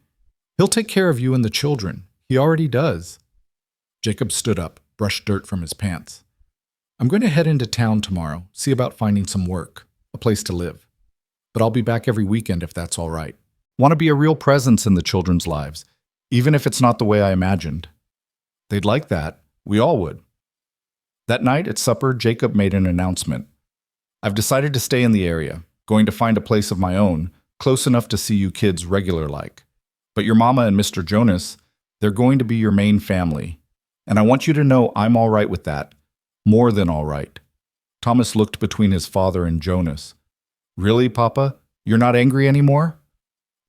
He'll take care of you and the children. He already does. Jacob stood up, brushed dirt from his pants. I'm going to head into town tomorrow, see about finding some work, a place to live. But I'll be back every weekend if that's all right. Want to be a real presence in the children's lives, even if it's not the way I imagined. They'd like that. We all would. That night at supper, Jacob made an announcement. I've decided to stay in the area, going to find a place of my own, close enough to see you kids regular-like. But your mama and Mr. Jonas, they're going to be your main family. And I want you to know I'm all right with that. More than all right. Thomas looked between his father and Jonas. Really, Papa? You're not angry anymore?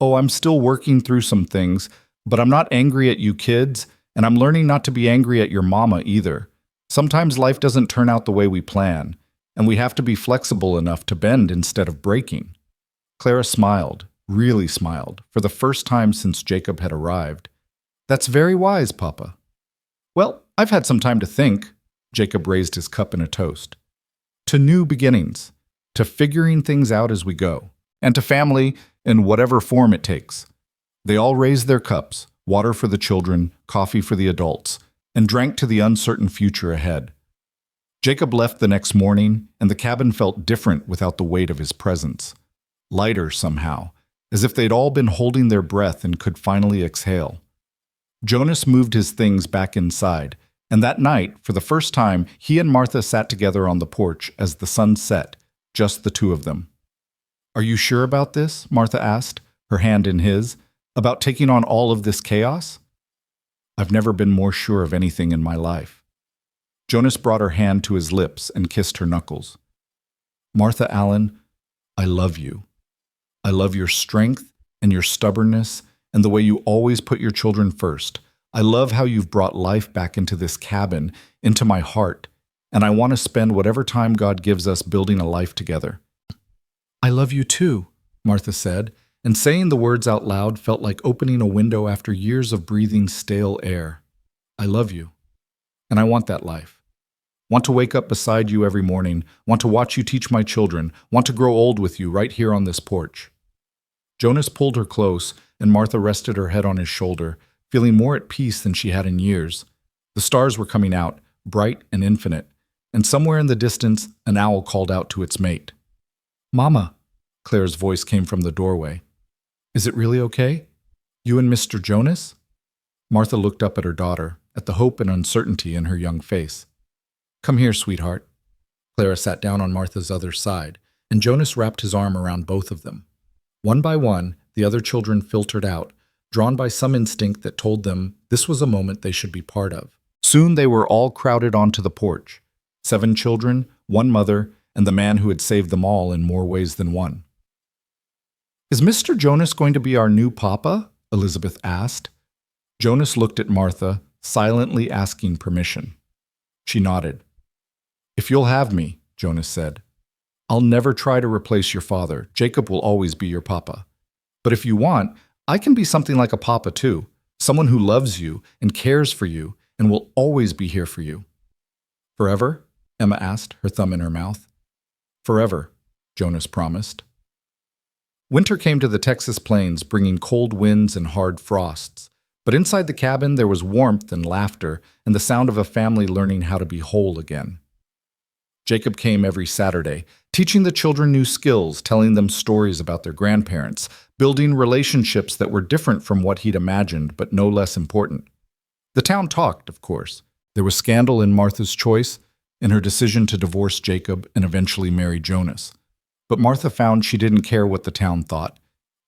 Oh, I'm still working through some things, but I'm not angry at you kids, and I'm learning not to be angry at your mama either. Sometimes life doesn't turn out the way we plan, and we have to be flexible enough to bend instead of breaking. Clara smiled, really smiled, for the first time since Jacob had arrived. That's very wise, Papa. Well, I've had some time to think. Jacob raised his cup in a toast. To new beginnings, to figuring things out as we go, and to family in whatever form it takes. They all raised their cups, water for the children, coffee for the adults, and drank to the uncertain future ahead. Jacob left the next morning, and the cabin felt different without the weight of his presence. Lighter somehow, as if they'd all been holding their breath and could finally exhale. Jonas moved his things back inside, and that night, for the first time, he and Martha sat together on the porch as the sun set, just the two of them. Are you sure about this? Martha asked, her hand in his, about taking on all of this chaos? I've never been more sure of anything in my life. Jonas brought her hand to his lips and kissed her knuckles. Martha Allen, I love you. I love your strength and your stubbornness and the way you always put your children first. I love how you've brought life back into this cabin, into my heart, and I want to spend whatever time God gives us building a life together. I love you too, Martha said, and saying the words out loud felt like opening a window after years of breathing stale air. I love you, and I want that life. Want to wake up beside you every morning, want to watch you teach my children, want to grow old with you right here on this porch. Jonas pulled her close, and Martha rested her head on his shoulder, feeling more at peace than she had in years. The stars were coming out, bright and infinite, and somewhere in the distance, an owl called out to its mate. Mama, Claire's voice came from the doorway. Is it really okay? You and Mr. Jonas? Martha looked up at her daughter, at the hope and uncertainty in her young face. Come here, sweetheart. Clara sat down on Martha's other side, and Jonas wrapped his arm around both of them. One by one, the other children filtered out, drawn by some instinct that told them this was a moment they should be part of. Soon they were all crowded onto the porch. 7 children, 1 mother, and the man who had saved them all in more ways than one. Is Mr. Jonas going to be our new papa? Elizabeth asked. Jonas looked at Martha, silently asking permission. She nodded. If you'll have me, Jonas said. I'll never try to replace your father. Jacob will always be your papa. But if you want, I can be something like a papa too, someone who loves you and cares for you and will always be here for you. Forever? Emma asked, her thumb in her mouth. Forever, Jonas promised. Winter came to the Texas plains, bringing cold winds and hard frosts. But inside the cabin there was warmth and laughter and the sound of a family learning how to be whole again. Jacob came every Saturday, teaching the children new skills, telling them stories about their grandparents, building relationships that were different from what he'd imagined, but no less important. The town talked, of course. There was scandal in Martha's choice, in her decision to divorce Jacob and eventually marry Jonas. But Martha found she didn't care what the town thought.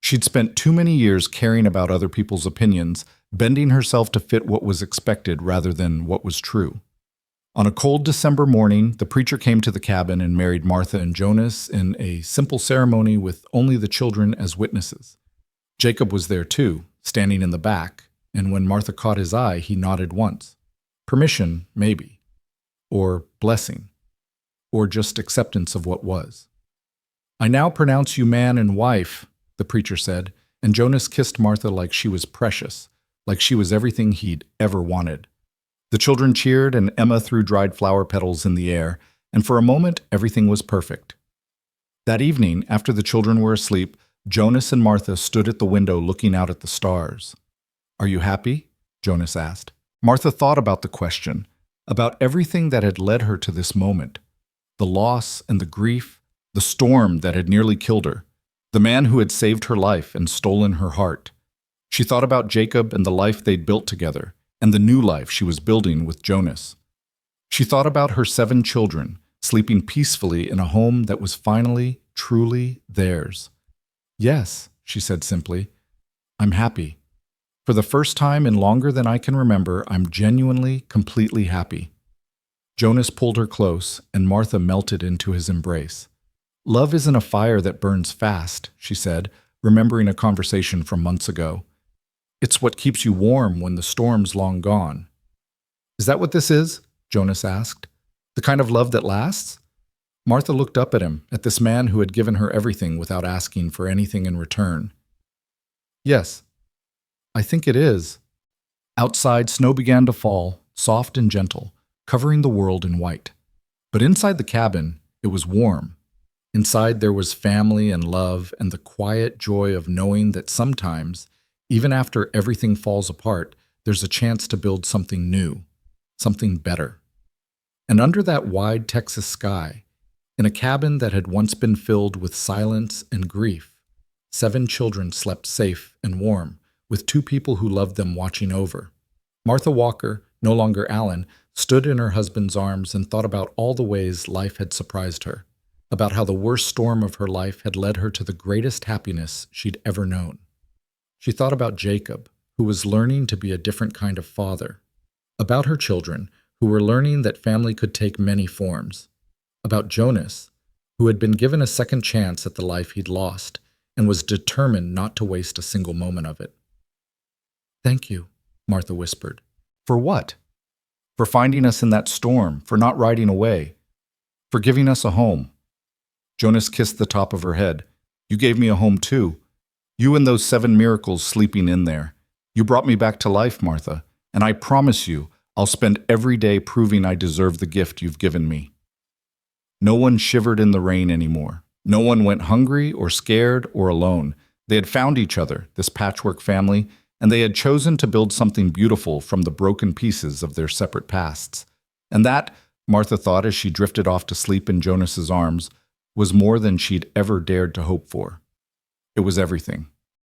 She'd spent too many years caring about other people's opinions, bending herself to fit what was expected rather than what was true. On a cold December morning, the preacher came to the cabin and married Martha and Jonas in a simple ceremony with only the children as witnesses. Jacob was there too, standing in the back, and when Martha caught his eye, he nodded once. Permission, maybe. Or blessing. Or just acceptance of what was. "I now pronounce you man and wife," the preacher said, and Jonas kissed Martha like she was precious, like she was everything he'd ever wanted. The children cheered, and Emma threw dried flower petals in the air, and for a moment everything was perfect. That evening, after the children were asleep, Jonas and Martha stood at the window looking out at the stars. "Are you happy?" Jonas asked. Martha thought about the question, about everything that had led her to this moment. The loss and the grief, the storm that had nearly killed her, the man who had saved her life and stolen her heart. She thought about Jacob and the life they'd built together, and the new life she was building with Jonas. She thought about her 7 children, sleeping peacefully in a home that was finally, truly theirs. "Yes," she said simply, "I'm happy. For the first time in longer than I can remember, I'm genuinely, completely happy." Jonas pulled her close, and Martha melted into his embrace. "Love isn't a fire that burns fast," she said, remembering a conversation from months ago. "It's what keeps you warm when the storm's long gone." "Is that what this is?" Jonas asked. "The kind of love that lasts?" Martha looked up at him, at this man who had given her everything without asking for anything in return. "Yes, I think it is." Outside, snow began to fall, soft and gentle, covering the world in white. But inside the cabin, it was warm. Inside there was family and love and the quiet joy of knowing that sometimes, even after everything falls apart, there's a chance to build something new, something better. And under that wide Texas sky, in a cabin that had once been filled with silence and grief, 7 children slept safe and warm, with 2 people who loved them watching over. Martha Walker, no longer Allen, stood in her husband's arms and thought about all the ways life had surprised her, about how the worst storm of her life had led her to the greatest happiness she'd ever known. She thought about Jacob, who was learning to be a different kind of father, about her children, who were learning that family could take many forms, about Jonas, who had been given a second chance at the life he'd lost and was determined not to waste a single moment of it. "Thank you," Martha whispered. "For what?" "For finding us in that storm, for not riding away, for giving us a home." Jonas kissed the top of her head. "You gave me a home too. You and those 7 miracles sleeping in there. You brought me back to life, Martha, and I promise you, I'll spend every day proving I deserve the gift you've given me." No one shivered in the rain anymore. No one went hungry or scared or alone. They had found each other, this patchwork family, and they had chosen to build something beautiful from the broken pieces of their separate pasts. And that, Martha thought as she drifted off to sleep in Jonas's arms, was more than she'd ever dared to hope for. It was everything.